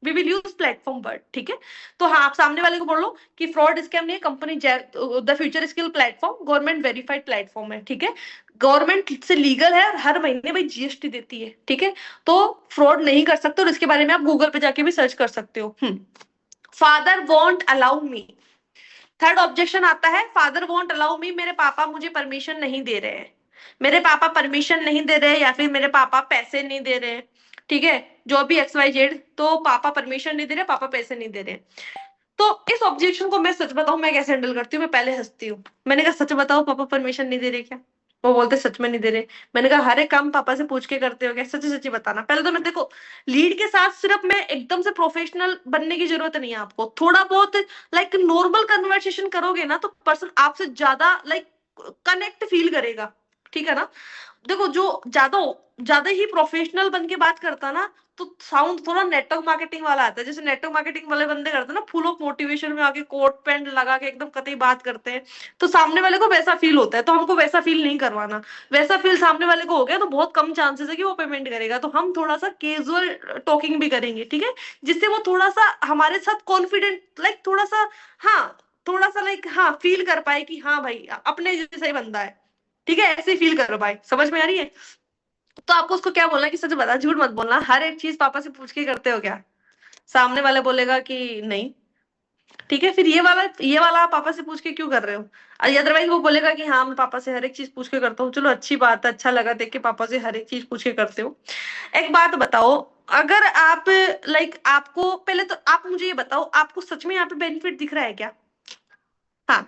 we will use platform word, ठीक है। तो हाँ, आप सामने वाले को बोलो कि फ्रॉड स्कैम नहीं है, company the future skill platform government verified platform है, ठीक है। गवर्नमेंट से लीगल है और हर महीने भाई जीएसटी देती है, ठीक है। तो फ्रॉड नहीं कर सकते, और इसके बारे में आप गूगल पे जाके भी सर्च कर सकते हो। Father won't allow me, third objection आता है, फादर वॉन्ट अलाउ मी, मेरे पापा मुझे परमिशन नहीं दे रहे हैं। मेरे पापा परमिशन नहीं दे रहे या फिर मेरे पापा पैसे नहीं दे रहे, ठीक है, जो भी XYZ, तो पापा परमिशन नहीं दे रहे, पापा पैसे नहीं दे रहे। तो इस ऑब्जेक्शन को मैं सच बताऊं मैं कैसे हैंडल करती हूँ, मैं पहले हंसती हूँ। मैंने कहा सच बताओ पापा परमिशन नहीं दे रहे क्या? वो बोलते सच में नहीं दे रहे। मैंने कहा हर एक काम पापा से पूछ के करते हो क्या? सच्ची सच्ची बताना। पहले तो मैं देखो, लीड के साथ सिर्फ मैं एकदम से प्रोफेशनल बनने की जरूरत नहीं है आपको, थोड़ा बहुत लाइक नॉर्मल कन्वर्सेशन करोगे ना तो पर्सन आपसे ज्यादा लाइक कनेक्ट फील करेगा, ठीक है ना। देखो जो ज्यादा ज्यादा ही प्रोफेशनल बन के बात करता ना, तो साउंड थोड़ा नेटवर्क मार्केटिंग वाला आता है। जैसे नेटवर्क मार्केटिंग वाले बंदे करते हैं ना, फुल ऑफ मोटिवेशन में आके कोट पैंट लगा के एकदम कतई बात करते हैं, तो सामने वाले को वैसा फील होता है। तो हमको वैसा फील नहीं करवाना। वैसा फील सामने वाले को हो गया तो बहुत कम चांसेस है कि वो पेमेंट करेगा। तो हम थोड़ा सा कैजुअल टॉकिंग भी करेंगे, ठीक है, जिससे वो थोड़ा सा हमारे साथ कॉन्फिडेंट लाइक थोड़ा सा, हाँ, थोड़ा सा लाइक हाँ फील कर पाए कि हाँ भाई अपने जैसा ही बंदा है, ठीक है, ऐसे फील करो भाई। समझ में आ रही है? तो आपको उसको क्या बोलना है कि सच बता, झूठ मत बोलना, हर एक चीज पापा से पूछ के करते हो क्या? सामने वाले बोलेगा कि नहीं, ठीक है, फिर ये वाला आप पापा से पूछ के क्यों कर रहे हो? अदरवाइज वो बोलेगा कि हाँ मैं पापा से हर एक चीज पूछ के करता हूँ। चलो अच्छी बात है, अच्छा लगा देख के पापा से हर एक चीज पूछ के करते हो। एक बात बताओ, अगर आप लाइक आपको पहले तो आप मुझे ये बताओ, आपको सच में यहाँ पे बेनिफिट दिख रहा है क्या? हाँ,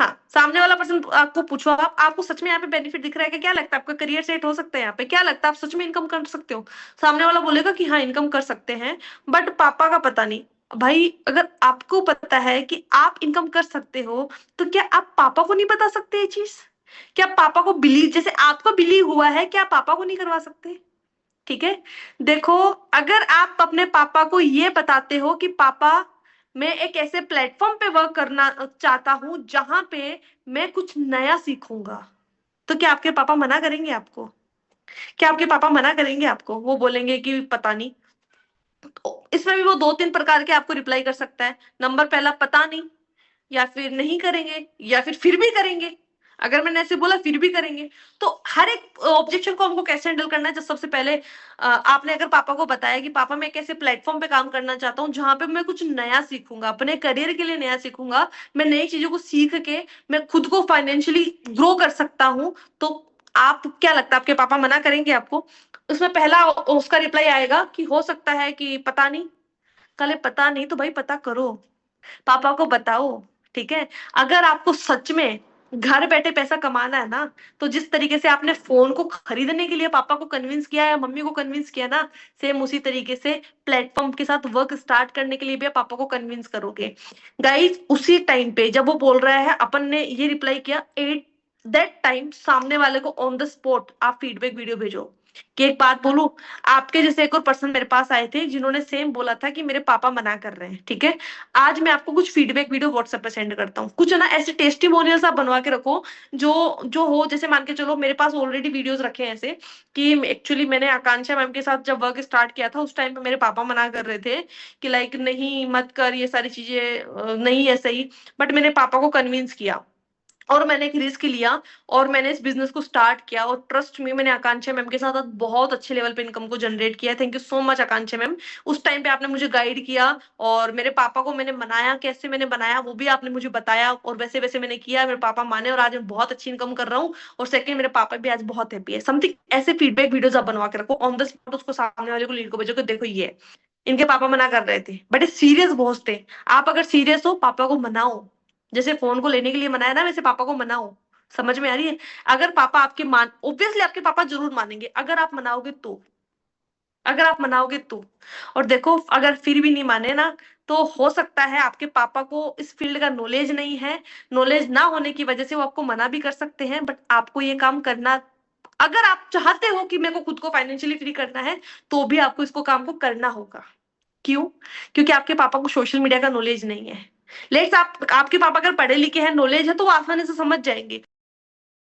हाँ, सामने वाला पर्सन आपको पूछो, आप आपको सच में यहाँ पे बेनिफिट दिख रहा है क्या लगता है आपका करियर सेट हो सकता है यहाँ पे? क्या लगता है आप सच में इनकम कर सकते हो? सामने वाला बोलेगा कि हाँ इनकम कर सकते हैं, बट पापा का पता नहीं। भाई अगर आपको पता है कि आप इनकम कर सकते हो, तो क्या आप पापा को नहीं बता सकते ये चीज? क्या पापा को बिलीव, जैसे आपको बिलीव हुआ है, क्या पापा को नहीं करवा सकते? ठीक है, देखो, अगर आप अपने पापा को ये बताते हो कि पापा मैं एक ऐसे प्लेटफॉर्म पे वर्क करना चाहता हूं जहां पे मैं कुछ नया सीखूंगा, तो क्या आपके पापा मना करेंगे आपको? क्या आपके पापा मना करेंगे आपको? वो बोलेंगे कि पता नहीं। तो इसमें भी वो दो तीन प्रकार के आपको रिप्लाई कर सकता है। नंबर पहला पता नहीं, या फिर नहीं करेंगे, या फिर भी करेंगे। अगर मैंने ऐसे बोला फिर भी करेंगे, तो हर एक ऑब्जेक्शन को हमको कैसे हैंडल करना है? जब सबसे पहले आपने अगर पापा को बताया कि पापा मैं कैसे प्लेटफॉर्म पे काम करना चाहता हूँ जहां पे मैं कुछ नया सीखूंगा, अपने करियर के लिए नया सीखूंगा, मैं नई चीजों को सीख के मैं खुद को फाइनेंशियली ग्रो कर सकता हूँ, तो आप क्या लगता है आपके पापा मना करेंगे आपको? उसमें पहला उसका रिप्लाई आएगा कि हो सकता है कि पता नहीं। कल पता नहीं तो भाई पता करो, पापा को बताओ, ठीक है। अगर आपको सच में घर बैठे पैसा कमाना है ना, तो जिस तरीके से आपने फोन को खरीदने के लिए पापा को कन्विंस किया या मम्मी को कन्विंस किया ना, सेम उसी तरीके से प्लेटफॉर्म के साथ वर्क स्टार्ट करने के लिए भी आप पापा को कन्विंस करोगे। गाइस उसी टाइम पे जब वो बोल रहा है, अपन ने ये रिप्लाई किया, एट दैट टाइम सामने वाले को ऑन द स्पॉट आप फीडबैक वीडियो भेजो। कि एक बात बोलूं, आपके जैसे एक और पर्सन मेरे पास आए थे जिन्होंने सेम बोला था कि मेरे पापा मना कर रहे हैं, ठीक है। आज मैं आपको कुछ फीडबैक वीडियो व्हाट्सएप पे सेंड करता हूँ, कुछ है ना ऐसे टेस्टिमोनियल्स आप बनवा के रखो, जो जो हो, जैसे मान के चलो मेरे पास ऑलरेडी वीडियोस रखे हैं ऐसे, कि एक्चुअली मैंने आकांक्षा मैम के साथ जब वर्क स्टार्ट किया था उस टाइम पे मेरे पापा मना कर रहे थे कि लाइक नहीं मत कर ये सारी चीजें, नहीं है सही, बट मैंने पापा को कन्विंस किया और मैंने एक रिस्क लिया और मैंने इस बिजनेस को स्टार्ट किया, और ट्रस्ट में मैंने आकांक्षा मैम के साथ बहुत अच्छे लेवल पे इनकम को जनरेट किया है। Thank you so much Akanksha ma'am, उस टाइम पे आपने मुझे गाइड किया, और मेरे पापा को मैंने मनाया, कैसे मैंने बनाया वो भी आपने मुझे बताया, और वैसे वैसे मैंने किया, मेरे पापा माने और आज मैं बहुत अच्छी इनकम कर रहा हूँ। और सेकंड, मेरे पापा भी आज बहुत हैप्पी है। समथिंग ऐसे फीडबैक वीडियोस आप बनवा के रखो, ऑन द स्पॉट उसको सामने वाले को लीड को भेजो कि देखो ये इनके पापा मना कर रहे थे, बट ये सीरियस बहुत थे। आप अगर सीरियस हो, पापा को मनाओ, जैसे फोन को लेने के लिए मनाया ना, वैसे पापा को मनाओ। समझ में आ रही है? अगर पापा आपके मान, ऑब्वियसली आपके पापा जरूर मानेंगे अगर आप मनाओगे तो, अगर आप मनाओगे तो। और देखो अगर फिर भी नहीं माने ना, तो हो सकता है आपके पापा को इस फील्ड का नॉलेज नहीं है, नॉलेज ना होने की वजह से वो आपको मना भी कर सकते हैं, बट आपको ये काम करना, अगर आप चाहते हो कि मेरे को खुद को फाइनेंशियली फ्री करना है, तो भी आपको इसको काम को करना होगा। क्यों? क्योंकि आपके पापा को सोशल मीडिया का नॉलेज नहीं है। लेट्स आप आपके पापा अगर पढ़े लिखे हैं, नॉलेज है, तो वो आसानी से समझ जाएंगे।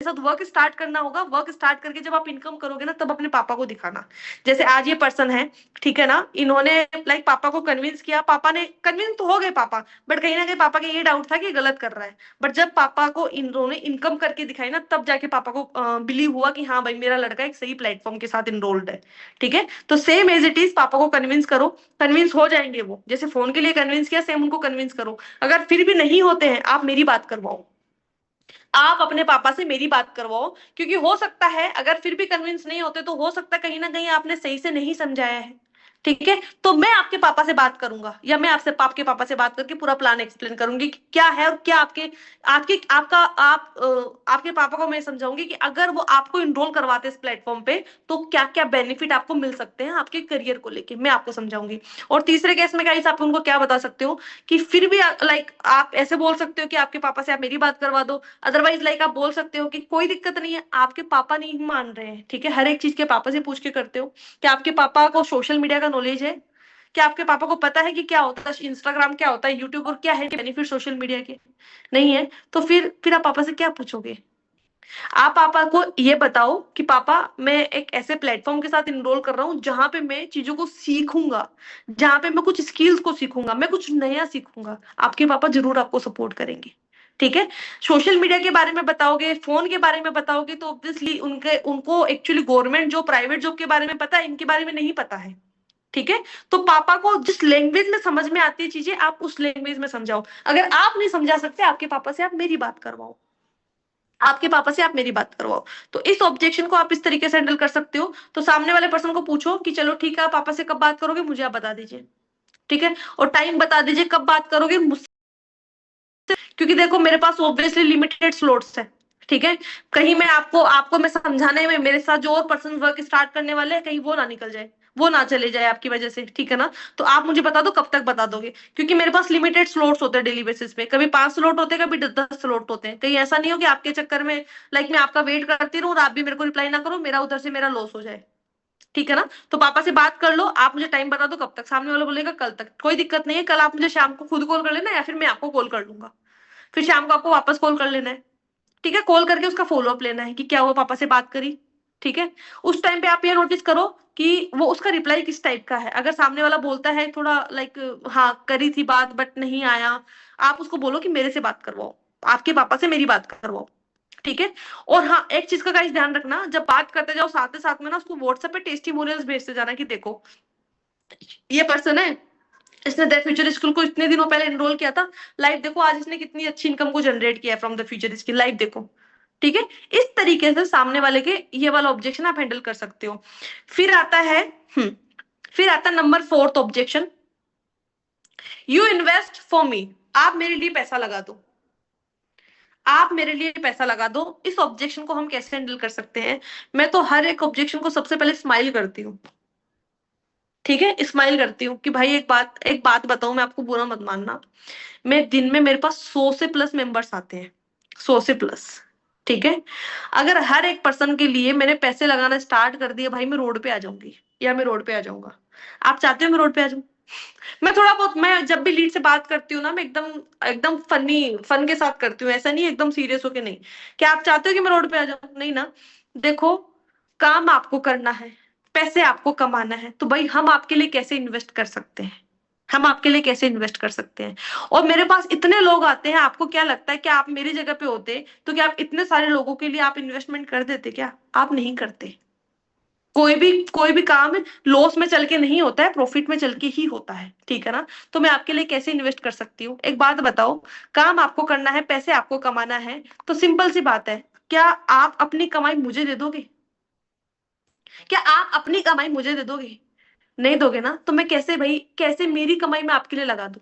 साथ वर्क स्टार्ट करना होगा, वर्क स्टार्ट करके जब आप इनकम करोगे ना, तब अपने पापा को दिखाना। जैसे आज ये पर्सन है, ठीक है ना, इन्होंने लाइक पापा को कन्विंस किया, पापा ने कन्विंस तो हो गए पापा, बट कहीं ना कहीं पापा के ये डाउट था कि गलत कर रहा है। बट जब पापा को इन्होंने इनकम करके दिखाई ना, तब जाके पापा को बिलीव हुआ कि हाँ भाई मेरा लड़का एक सही प्लेटफॉर्म के साथ इनरोल्ड है। ठीक है, तो सेम एज इट इज पापा को कन्विंस करो, कन्विंस हो जाएंगे वो, जैसे फोन के लिए कन्विंस किया सेम उनको कन्विंस करो। अगर फिर भी नहीं होते हैं, आप मेरी बात करवाओ, आप अपने पापा से मेरी बात करवाओ, क्योंकि हो सकता है अगर फिर भी कन्विंस नहीं होते तो हो सकता है कहीं ना कहीं आपने सही से नहीं समझाया है। ठीक है, तो मैं आपके पापा से बात करूंगा, या मैं आपसे आपके पापा से बात करके पूरा प्लान एक्सप्लेन करूंगी कि क्या है और क्या आपके आपके आपका आपके पापा को मैं समझाऊंगी कि अगर वो आपको इनरोल करवाते इस प्लेटफॉर्म पे तो क्या क्या बेनिफिट आपको मिल सकते हैं आपके करियर को लेके, मैं आपको समझाऊंगी। और तीसरे केस में गाइस आप उनको क्या बता सकते हो कि फिर भी लाइक आप ऐसे बोल सकते हो कि आपके पापा से आप मेरी बात करवा दो, अदरवाइज लाइक आप बोल सकते हो कि कोई दिक्कत नहीं है, आपके पापा नहीं मान रहे हैं, ठीक है, हर एक चीज के पापा से पूछ के करते हो। क्या आपके पापा को सोशल मीडिया का नॉलेज है? क्या आपके पापा को पता है कि क्या होता है इंस्टाग्राम, क्या होता है यूट्यूब, और क्या है बेनिफिट सोशल मीडिया के? नहीं है। तो फिर आप पापा से क्या पूछोगे? आप पापा को ये बताओ कि पापा मैं एक ऐसे प्लेटफॉर्म के साथ इनरोल कर रहा हूँ जहां पे मैं चीजों को सीखूंगा, जहां पे मैं कुछ स्किल्स को सीखूंगा, मैं कुछ नया सीखूंगा। आपके पापा जरूर आपको सपोर्ट करेंगे। ठीक है, सोशल मीडिया के बारे में बताओगे, फोन के बारे में बताओगे तो ऑब्वियसली उनके उनको actually government job, private job के बारे में पता है, इनके बारे में नहीं पता है। ठीक है, तो पापा को जिस लैंग्वेज में समझ में आती है चीजें आप उस लैंग्वेज में समझाओ। अगर आप नहीं समझा सकते आपके पापा से आप मेरी बात करवाओ, आपके पापा से आप मेरी बात करवाओ। तो इस ऑब्जेक्शन को आप इस तरीके से हैंडल कर सकते हो। तो सामने वाले पर्सन को पूछो कि चलो ठीक है, आप पापा से कब बात करोगे मुझे आप बता दीजिए। ठीक है, और टाइम बता दीजिए कब बात करोगे मुझसे, क्योंकि देखो मेरे पास ऑब्वियसली लिमिटेड स्लॉट्स है। ठीक है, कहीं मैं आपको आपको मैं समझाने में मेरे साथ जो और पर्सन वर्क स्टार्ट करने वाले हैं कहीं वो ना निकल जाए, वो ना चले जाए आपकी वजह से। ठीक है ना, तो आप मुझे बता दो कब तक बता दोगे, क्योंकि मेरे पास लिमिटेड स्लॉट्स होते हैं डेली बेसिस पे, कभी 5 स्लॉट होते हैं, कभी 10 स्लॉट होते हैं। कहीं ऐसा नहीं हो कि आपके चक्कर में लाइक मैं आपका वेट करती रहूं और आप भी मेरे को रिप्लाई ना करो, मेरा उधर से मेरा लॉस हो जाए। ठीक है ना, तो पापा से बात कर लो, आप मुझे टाइम बता दो कब तक। सामने वाला बोलेगा कल तक, कोई दिक्कत नहीं है, कल आप मुझे शाम को खुद कॉल कर लेना या फिर मैं आपको कॉल कर लूंगा, फिर शाम को आपको वापस कॉल कर लेना है। ठीक है, कॉल करके उसका फॉलो अप लेना है कि क्या हुआ, पापा से बात करी। ठीक है, उस टाइम पे आप ये नोटिस करो कि वो उसका रिप्लाई किस टाइप का है। अगर सामने वाला बोलता है थोड़ा लाइक हाँ करी थी बात बट नहीं आया, आप उसको बोलो कि मेरे से बात करवाओ, आपके पापा से मेरी बात करवाओ। ठीक है, और हाँ एक चीज का गाइस ध्यान रखना, जब बात करते जाओ साथ ही साथ में ना उसको व्हाट्सएप पे टेस्टिमोनियल्स भेजते जाना कि देखो ये पर्सन है, इसने द फ्यूचर स्कूल को इतने दिनों पहले एनरोल किया था, लाइव देखो आज इसने कितनी अच्छी इनकम को जनरेट किया from the future skill, live देखो। ठीक है, इस तरीके से सामने वाले के ये वाला ऑब्जेक्शन आप हैंडल कर सकते हो। फिर आता है हम्म फिर आता है number 4th objection, you invest for me, आप मेरे लिए पैसा लगा दो, आप मेरे लिए पैसा लगा दो। इस ऑब्जेक्शन को हम कैसे हैंडल कर सकते हैं? मैं तो हर एक ऑब्जेक्शन को सबसे पहले स्माइल करती हूँ। ठीक है, स्माइल करती हूँ कि भाई एक बात बताऊं, मैं आपको बुरा मत मानना, मैं दिन में मेरे पास 100 से प्लस मेंबर्स आते हैं, 100 से प्लस। ठीक है, अगर हर एक पर्सन के लिए मैंने पैसे लगाना स्टार्ट कर दिया, भाई मैं रोड पे आ जाऊंगी, या मैं रोड पे आ जाऊंगा। आप चाहते हो मैं रोड पे आ जाऊं? मैं थोड़ा बहुत, मैं जब भी लीड से बात करती हूँ ना, मैं एकदम एकदम फन के साथ करती हूँ, ऐसा नहीं एकदम सीरियस होके नहीं। क्या आप चाहते हो कि मैं रोड पे आ जाऊं? नहीं ना। देखो, काम आपको करना है, पैसे आपको कमाना है, तो भाई हम आपके लिए कैसे इन्वेस्ट कर सकते हैं, हम आपके लिए कैसे इन्वेस्ट कर सकते हैं? और मेरे पास इतने लोग आते हैं, आपको क्या लगता है कि आप मेरी जगह पे होते तो क्या आप इतने सारे लोगों के लिए आप इन्वेस्टमेंट कर देते? क्या आप नहीं करते? कोई भी काम लॉस में चल के नहीं होता है, प्रॉफिट में चल के ही होता है। ठीक है ना, तो मैं आपके लिए कैसे इन्वेस्ट कर सकती हूँ? एक बात बताओ, काम आपको करना है, पैसे आपको कमाना है, तो सिंपल सी बात है, क्या आप अपनी कमाई मुझे दे दोगे? क्या आप अपनी कमाई मुझे दे दोगे? नहीं दोगे ना, तो मैं कैसे भाई, कैसे मेरी कमाई मैं आपके लिए लगा दूं?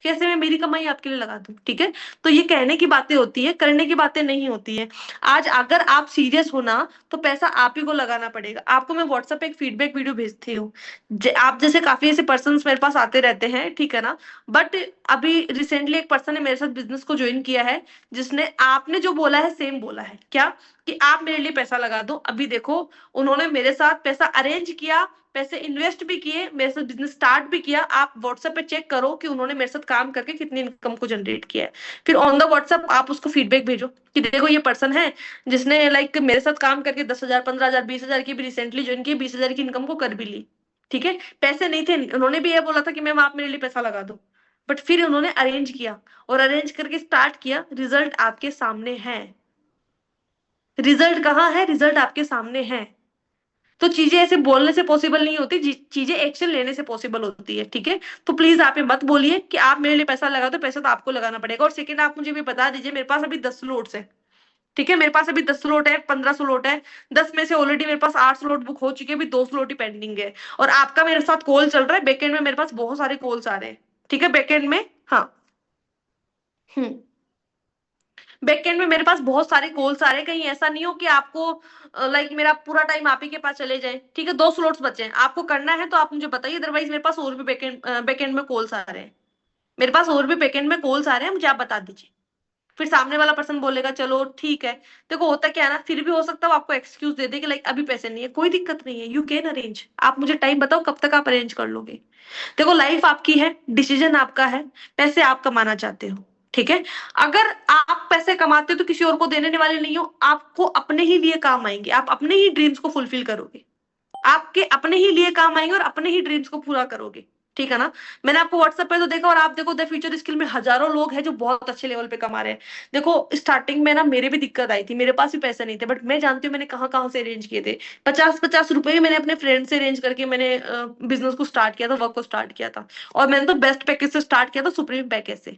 कैसे मैं मेरी कमाई आपके लिए लगा दूं? ठीक है, तो ये कहने की बातें होती है, करने की बातें नहीं होती है। आज अगर आप सीरियस हो ना, तो पैसा आप ही को लगाना पड़ेगा। आपको मैं व्हाट्सएप पे एक फीडबैक वीडियो भेजती हूँ, आप जैसे काफी ऐसे पर्सन मेरे पास आते रहते हैं, ठीक है ना, बट अभी रिसेंटली एक पर्सन ने मेरे साथ बिजनेस को ज्वाइन किया है, जिसने आपने जो बोला है सेम बोला है, क्या कि आप मेरे लिए पैसा लगा दो। अभी देखो, उन्होंने मेरे साथ पैसा अरेंज किया, पैसे इन्वेस्ट भी किए, मेरे साथ बिजनेस स्टार्ट भी किया। आप व्हाट्सएप पे चेक करो कि उन्होंने मेरे साथ काम करके कितनी इनकम को जनरेट किया है। फिर ऑन द व्हाट्सएप आप उसको फीडबैक भेजो कि देखो ये पर्सन है जिसने लाइक मेरे साथ काम करके 10,000, 15,000, 20,000 की भी रिसेंटली ज्वाइन की, 20,000 की इनकम को कर भी ली। ठीक है, पैसे नहीं थे, उन्होंने भी ये बोला था कि मैम आप मेरे लिए पैसा लगा दो, बट फिर उन्होंने अरेंज किया, और अरेंज करके स्टार्ट किया। रिजल्ट आपके सामने है, रिजल्ट कहाँ है? रिजल्ट आपके सामने है। तो चीजें ऐसे बोलने से पॉसिबल नहीं होती, चीजें एक्शन लेने से पॉसिबल होती है, ठीक है। तो प्लीज आप ये मत बोलिए कि आप मेरे लिए पैसा लगा, तो पैसा तो आपको लगाना पड़ेगा। और सेकंड, आप मुझे भी बता दीजिए, मेरे पास अभी 10 स्लॉट्स है, ठीक है, मेरे पास अभी 10 स्लॉट है, 15 स्लॉट है, 10 में से ऑलरेडी मेरे पास 8 स्लॉट बुक हो चुके हैं, अभी 2 स्लॉट ही पेंडिंग है। और आपका मेरे साथ कॉल चल रहा है, बैकएंड में मेरे पास बहुत सारे कॉल्स आ रहे हैं, ठीक है, बैकएंड में। हाँ। हम्म। बैकएंड में मेरे पास बहुत सारे कॉल्स आ रहे हैं, कहीं ऐसा नहीं हो कि आपको लाइक मेरा पूरा टाइम आप ही के पास चले जाए, ठीक है। 2 स्लॉट्स बचे हैं, आपको करना है तो आप मुझे बताइए, अदरवाइज मेरे पास और भी बैकएंड में कॉल्स आ रहे हैं, मेरे पास और भी बैकएंड में कॉल्स आ रहे हैं, मुझे आप बता दीजिए। फिर सामने वाला पर्सन बोलेगा चलो ठीक है। देखो होता क्या है ना, फिर भी हो सकता है वो आपको एक्सक्यूज दे दे कि लाइक अभी पैसे नहीं है, कोई दिक्कत नहीं है, यू कैन अरेंज। आप मुझे टाइम बताओ कब तक आप अरेंज कर लोगे। देखो लाइफ आपकी है, डिसीजन आपका है, पैसे आप कमाना चाहते हो, ठीक है। अगर आप पैसे कमाते हो तो किसी और को देने वाले नहीं हो, आपको अपने ही लिए काम आएंगे, आप अपने ही ड्रीम्स को फुलफिल करोगे, आपके अपने ही लिए काम आएंगे और अपने ही ड्रीम्स को पूरा करोगे, ठीक है ना। मैंने आपको व्हाट्सएप पे तो देखा, और आप देखो द फ्यूचर स्किल में हजारों लोग हैं जो बहुत अच्छे लेवल पे कमा रहे हैं। देखो स्टार्टिंग में ना मेरे भी दिक्कत आई थी, मेरे पास भी पैसे नहीं थे, बट मैं जानती हूँ मैंने कहाँ कहाँ से अरेंज किए थे। 50-50 रुपए मैंने अपने फ्रेंड से अरेंज करके मैंने बिजनेस को स्टार्ट किया था, वर्क को स्टार्ट किया था। और मैंने तो बेस्ट पैकेज से स्टार्ट किया था, सुप्रीम पैकेज से।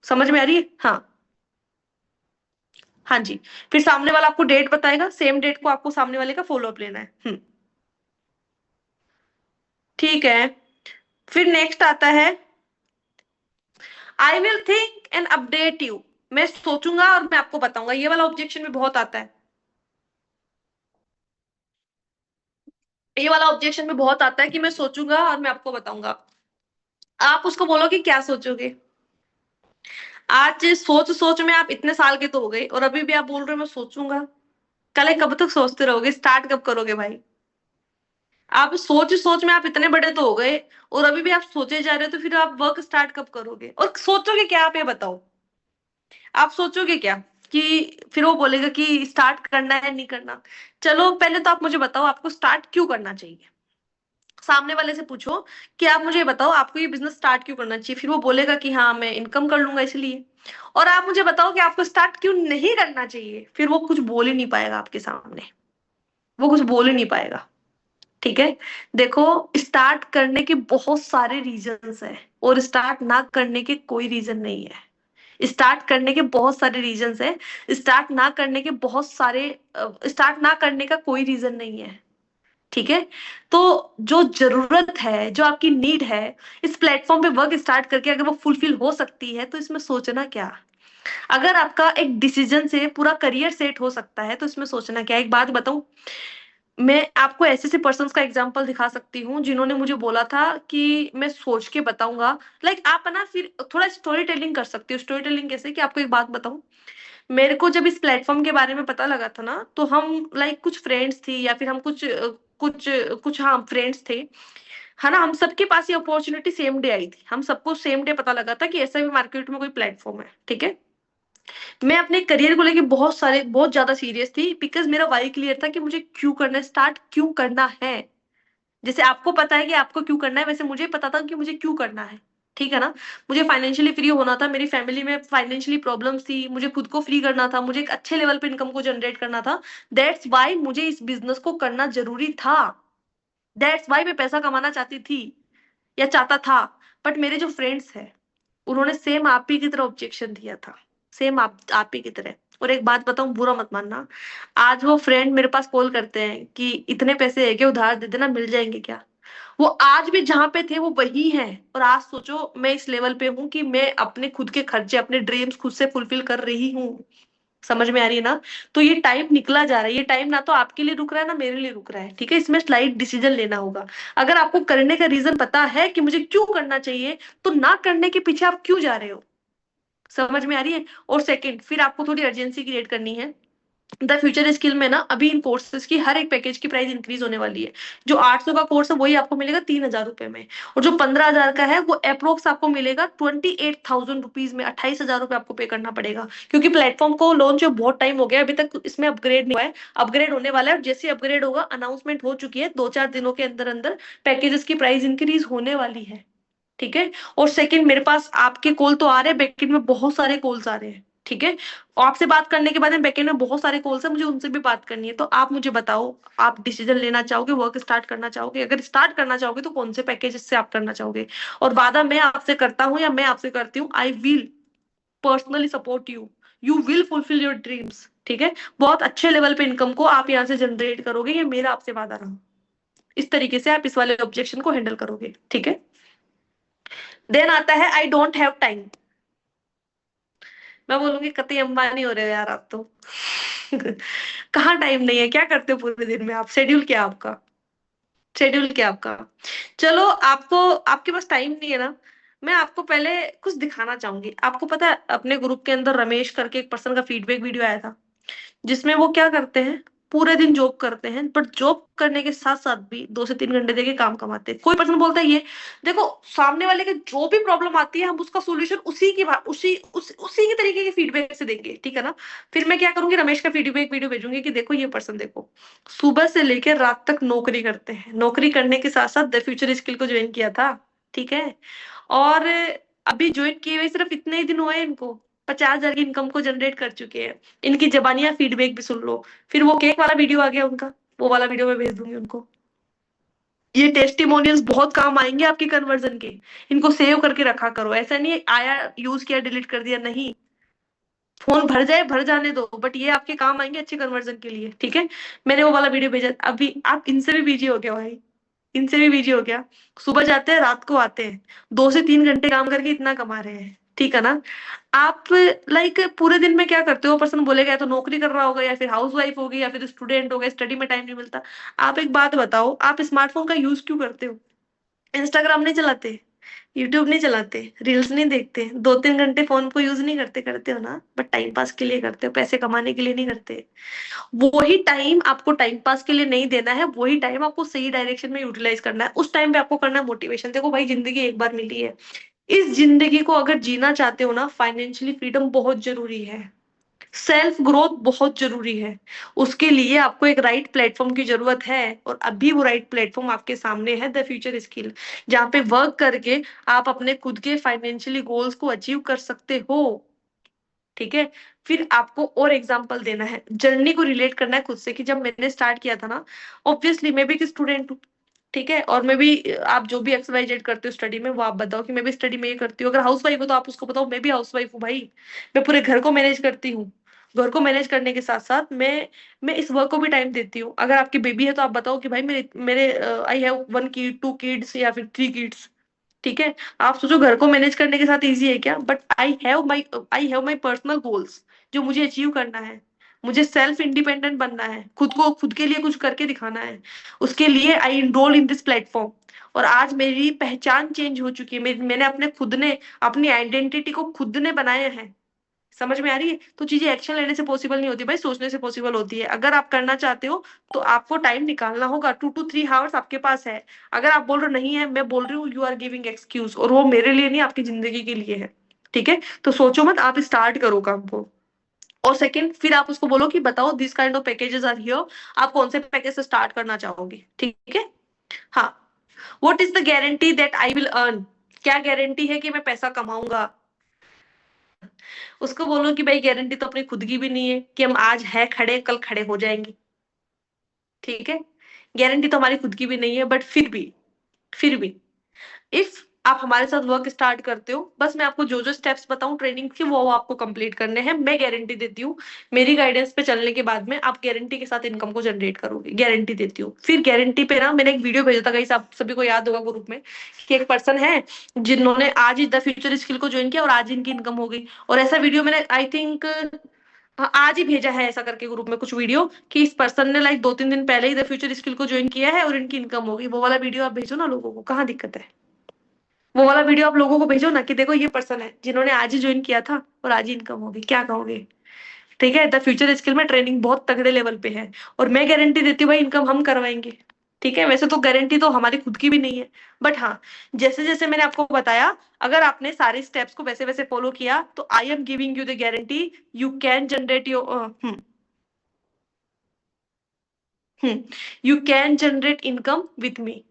समझ में आ रही है? हाँ। हाँ जी। फिर सामने वाला आपको डेट बताएगा, सेम डेट को आपको सामने वाले का फॉलो अप लेना है। ठीक है। फिर नेक्स्ट आता है, I will think and update you. मैं सोचूंगा और मैं आपको बताऊंगा, ये वाला ऑब्जेक्शन भी बहुत आता है, ये वाला ऑब्जेक्शन भी बहुत आता है कि मैं सोचूंगा और मैं आपको बताऊंगा। आप उसको बोलो कि क्या सोचोगे। आज सोच सोच में आप इतने साल के तो हो गए और अभी भी आप बोल रहे हो मैं सोचूंगा। कल कब तक सोचते रहोगे, स्टार्ट कब करोगे भाई। आप सोच सोच में आप इतने बड़े तो हो गए और अभी भी आप सोचे जा रहे हो, तो फिर आप वर्क स्टार्ट कब करोगे और सोचोगे क्या, आप ये बताओ। आप सोचोगे क्या कि फिर वो बोलेगा कि स्टार्ट करना है नहीं करना। चलो पहले तो आप मुझे बताओ आपको स्टार्ट क्यों करना चाहिए। सामने वाले से पूछो कि आप मुझे बताओ आपको ये बिजनेस स्टार्ट क्यों करना चाहिए, फिर वो बोलेगा कि हाँ मैं इनकम कर लूंगा इसलिए। और आप मुझे बताओ कि आपको स्टार्ट क्यों नहीं करना चाहिए, फिर वो कुछ बोल ही नहीं पाएगा आपके सामने, वो कुछ बोल ही नहीं पाएगा, ठीक है। देखो स्टार्ट करने के बहुत सारे रीजंस है और स्टार्ट ना करने के कोई रीजन नहीं है। स्टार्ट करने के बहुत सारे रीजंस है, स्टार्ट ना करने के बहुत सारे, स्टार्ट ना करने का कोई रीजन नहीं है, ठीक है। तो जो जरूरत है, जो आपकी नीड है, इस प्लेटफॉर्म पे वर्क स्टार्ट करके अगर वो फुलफिल हो सकती है तो इसमें सोचना क्या। अगर आपका एक डिसीजन से पूरा करियर सेट हो सकता है तो इसमें सोचना क्या। एक बात बताऊं, मैं आपको ऐसे ऐसे पर्सन्स का एग्जांपल दिखा सकती हूँ जिन्होंने मुझे बोला था कि मैं सोच के बताऊंगा। लाइक आप ना फिर थोड़ा स्टोरी टेलिंग कर सकती हो। स्टोरी टेलिंग कैसे, कि आपको एक बात बताऊं, मेरे को जब इस प्लेटफॉर्म के बारे में पता लगा था ना, तो हम लाइक कुछ फ्रेंड्स थी या फिर हम कुछ कुछ हाँ फ्रेंड्स थे, है ना। हम सबके पास ये अपॉर्चुनिटी सेम डे आई थी, हम सबको सेम डे पता लगा था कि ऐसा भी मार्केट में कोई प्लेटफॉर्म है, ठीक है। मैं अपने करियर को लेके बहुत ज्यादा सीरियस थी, बिकॉज मेरा वाई क्लियर था कि मुझे क्यों करना है, स्टार्ट क्यों करना है। जैसे आपको पता है कि आपको क्यों करना है, वैसे मुझे पता था कि मुझे क्यों करना है, ठीक है ना। मुझे फाइनेंशियली फ्री होना था, मेरी फैमिली में फाइनेंशियली प्रॉब्लम्स थी, मुझे खुद को फ्री करना था, मुझे एक अच्छे लेवल पे इनकम को जनरेट करना था। दैट्स वाई मुझे इस बिजनेस को करना जरूरी था, दैट्स वाई मैं पैसा कमाना चाहती थी या चाहता था। बट मेरे जो फ्रेंड्स हैं उन्होंने सेम आप ही की तरह ऑब्जेक्शन दिया था, सेम आप ही की तरह। और एक बात बताऊं, बुरा मत मानना, आज वो फ्रेंड मेरे पास कॉल करते हैं कि इतने पैसे है क्या, उधार दे देना, मिल जाएंगे क्या। वो आज भी जहां पे थे वो वही है। और आज सोचो मैं इस लेवल पे हूँ कि मैं अपने खुद के खर्चे, अपने ड्रीम्स खुद से फुलफिल कर रही हूँ। समझ में आ रही है ना। तो ये टाइम निकला जा रहा है, ये टाइम ना तो आपके लिए रुक रहा है ना मेरे लिए रुक रहा है, ठीक है। इसमें स्लाइट डिसीजन लेना होगा। अगर आपको करने का रीजन पता है कि मुझे क्यों करना चाहिए, तो ना करने के पीछे आप क्यों जा रहे हो। समझ में आ रही है। और सेकंड, फिर आपको थोड़ी अर्जेंसी क्रिएट करनी है। द फ्यूचर स्किल में ना अभी इन कोर्सेज की हर एक पैकेज की प्राइस इंक्रीज होने वाली है। जो 800 का कोर्स है वही आपको मिलेगा 3000 रुपए में, और जो 15,000 का है वो अप्रोक्स आपको मिलेगा 28,000 रुपीज में। 28,000 रुपए आपको पे करना पड़ेगा, क्योंकि प्लेटफॉर्म को लॉन्च बहुत टाइम हो गया, अभी तक इसमें अपग्रेड नहीं हुआ है। अपग्रेड होने वाला है, और जैसे अपग्रेड होगा अनाउंसमेंट हो चुकी है, 2-4 दिनों के अंदर अंदर पैकेजेस की प्राइस इंक्रीज होने वाली है, ठीक है। और सेकंड, मेरे पास आपके कॉल तो आ रहे हैं, बैकेंड में बहुत सारे कॉल्स आ रहे हैं, ठीक है। और आपसे बात करने के बाद में बैकेंड में बहुत सारे कॉल्स हैं, मुझे उनसे भी बात करनी है। तो आप मुझे बताओ, आप डिसीजन लेना चाहोगे, वर्क स्टार्ट करना चाहोगे? अगर स्टार्ट करना चाहोगे तो कौन से पैकेज से आप करना चाहोगे? और वादा मैं आपसे करता हूँ या मैं आपसे करती हूँ, I will personally support you, you will fulfil your dreams. ठीक है, बहुत अच्छे लेवल पे इनकम को आप यहाँ से जनरेट करोगे, ये मेरा आपसे वादा रहा। इस तरीके से आप इस वाले ऑब्जेक्शन को हैंडल करोगे। ठीक है। देन आता है आई डोंट हैव टाइम। मैं बोलूंगी कतई अंबानी हो रहे हो यार आप तो। कहाँ टाइम नहीं है, क्या करते हो पूरे दिन में आप? शेड्यूल क्या है आपका? शेड्यूल क्या है आपका? चलो, आपको, आपके पास टाइम नहीं है ना, मैं आपको पहले कुछ दिखाना चाहूंगी। आपको पता है अपने ग्रुप के अंदर रमेश करके एक पर्सन का फीडबैक वीडियो आया था, जिसमें वो क्या करते हैं, पूरे दिन जॉब करते हैं, बट जॉब करने के साथ साथ भी 2 से 3 घंटे देके काम कमाते हैं। कोई पर्सन बोलता है ये देखो, सामने वाले के जो भी प्रॉब्लम आती है हम उसका सोल्यूशन उसी की तरीके के फीडबैक से देंगे, ठीक है ना। फिर मैं क्या करूंगी, रमेश का फीडबैक वीडियो भेजूंगी कि देखो ये पर्सन देखो, सुबह से लेकर रात तक नौकरी करते हैं, नौकरी करने के साथ साथ द फ्यूचर स्किल को ज्वाइन किया था। ठीक है। और अभी ज्वाइन किए हुए सिर्फ इतने ही दिन हुए इनको, 50,000 की इनकम को जनरेट कर चुके हैं। इनकी जबानियां फीडबैक भी सुन लो। फिर वो केक वाला वीडियो आ गया उनका, वो वाला वीडियो मैं भेज दूंगी उनको। ये टेस्टिमोनियल्स बहुत काम आएंगे आपके कन्वर्जन के। इनको सेव करके रखा करो, ऐसा नहीं है आया यूज किया डिलीट कर दिया, नहीं। फोन भर जाए भर जाने दो, बट ये आपके काम आएंगे अच्छे कन्वर्जन के लिए। ठीक है। मैंने वो वाला वीडियो भेजा अभी, आप इनसे भी बिजी हो गया भाई, इनसे भी बिजी हो गया। सुबह जाते हैं रात को आते हैं, 2 से 3 घंटे काम करके इतना कमा रहे हैं। ठीक है ना। आप लाइक पूरे दिन में क्या करते हो? पर्सन बोलेगा या तो नौकरी कर रहा होगा, या फिर हाउस वाइफ होगी, या फिर स्टूडेंट होगा, स्टडी में टाइम नहीं मिलता। आप एक बात बताओ, आप स्मार्टफोन का यूज क्यों करते हो? इंस्टाग्राम नहीं चलाते, यूट्यूब नहीं चलाते, रील्स नहीं देखते, 2-3 घंटे फोन को यूज नहीं करते? करते हो ना, बट टाइम पास के लिए करते हो, पैसे कमाने के लिए नहीं करते। वही टाइम आपको टाइम पास के लिए नहीं देना है, वही टाइम आपको सही डायरेक्शन में यूटिलाइज करना है। उस टाइम पे आपको करना है मोटिवेशन। देखो भाई, जिंदगी एक बार मिली है, इस जिंदगी को अगर जीना चाहते हो ना, फाइनेंशियली फ्रीडम बहुत जरूरी है, सेल्फ ग्रोथ बहुत जरूरी है। उसके लिए आपको एक राइट प्लेटफॉर्म की जरूरत है, और अभी वो राइट प्लेटफॉर्म आपके सामने है, द फ्यूचर स्किल, जहाँ पे वर्क करके आप अपने खुद के फाइनेंशियली गोल्स को अचीव कर सकते हो। ठीक है। फिर आपको और एग्जाम्पल देना है, जर्नी को रिलेट करना है खुद से, कि जब मैंने स्टार्ट किया था ना, ऑब्वियसली मैं भी एक स्टूडेंट हूँ। ठीक है। और मैं भी, आप जो भी XYZ करते हो स्टडी में, वो आप बताओ कि मैं भी स्टडी में ये करती हूँ। अगर हाउस वाइफ हो तो आप उसको बताओ मैं भी हाउस वाइफ हूँ भाई, मैं पूरे घर को मैनेज करती हूँ। घर को मैनेज करने के साथ साथ मैं इस वर्क को भी टाइम देती हूँ। अगर आपकी बेबी है तो आप बताओ कि भाई मेरे मेरे आई हैव 1 किड, 2 किड्स, या फिर 3 किड्स। ठीक है। आप सोचो घर को मैनेज करने के साथ इजी है क्या? But I have my personal goals, जो मुझे अचीव करना है। मुझे सेल्फ इंडिपेंडेंट बनना है, खुद को खुद के लिए कुछ करके दिखाना है। उसके लिए आई इनरोल इन दिस प्लेटफॉर्म। और आज मेरी पहचान चेंज हो चुकी है, मैंने अपने खुद ने अपनी आइडेंटिटी को खुद ने बनाया है। समझ में आ रही है? तो चीजें एक्शन लेने से पॉसिबल नहीं होती भाई, सोचने से पॉसिबल होती है। अगर आप करना चाहते हो तो आपको टाइम निकालना होगा, 2 to 3 आवर्स आपके पास है। अगर आप बोल रहे हो नहीं है, मैं बोल रही हूँ यू आर गिविंग एक्सक्यूज, और वो मेरे लिए नहीं, आपकी जिंदगी के लिए है। ठीक है। तो सोचो मत, आप स्टार्ट करो काम को। और सेकंड, फिर आप उसको बोलो कि बताओ this kind of packages are here, आप कौन से पैकेज से स्टार्ट करना चाहोगे? ठीक है। हाँ। What is the guarantee that I will earn? क्या गारंटी है कि मैं पैसा कमाऊंगा? उसको बोलो कि भाई गारंटी तो अपनी खुद की भी नहीं है कि हम आज है खड़े कल खड़े हो जाएंगे। ठीक है। गारंटी तो हमारी खुद की भी नहीं है, बट फिर भी इफ आप हमारे साथ वर्क स्टार्ट करते हो, बस मैं आपको जो जो स्टेप्स बताऊं ट्रेनिंग के, वो आपको कंप्लीट करने हैं। मैं गारंटी देती हूँ, मेरी गाइडेंस पे चलने के बाद में आप गारंटी के साथ इनकम को जनरेट करोगे, गारंटी देती हूँ। फिर गारंटी पे ना, मैंने एक वीडियो भेजा था, कहीं आप सभी को याद होगा ग्रुप में, कि एक पर्सन है जिन्होंने आज ही द फ्यूचर स्किल को ज्वाइन किया और आज इनकी इनकम हो गई। और ऐसा वीडियो मैंने आई थिंक आज ही भेजा है, ऐसा करके ग्रुप में कुछ वीडियो, कि इस पर्सन ने लाइक 2-3 दिन पहले ही द फ्यूचर स्किल को ज्वाइन किया है और इनकी इनकम हो गई। वो वाला वीडियो आप भेजो ना लोगों को, कहाँ दिक्कत है? वो वाला वीडियो आप लोगों को भेजो ना, कि देखो ये पर्सन है जिन्होंने आज ही ज्वाइन किया था और आज ही इनकम होगी, क्या कहोगे? ठीक है। द फ्यूचर स्किल में ट्रेनिंग बहुत तगड़े लेवल पे है, और मैं गारंटी देती हूँ भाई इनकम हम करवाएंगे। ठीक है। वैसे तो गारंटी तो हमारी खुद की भी नहीं है, बट हाँ, जैसे जैसे मैंने आपको बताया, अगर आपने सारे स्टेप्स को वैसे वैसे फॉलो किया, तो I am giving you the guarantee, you can generate your you can generate income with me.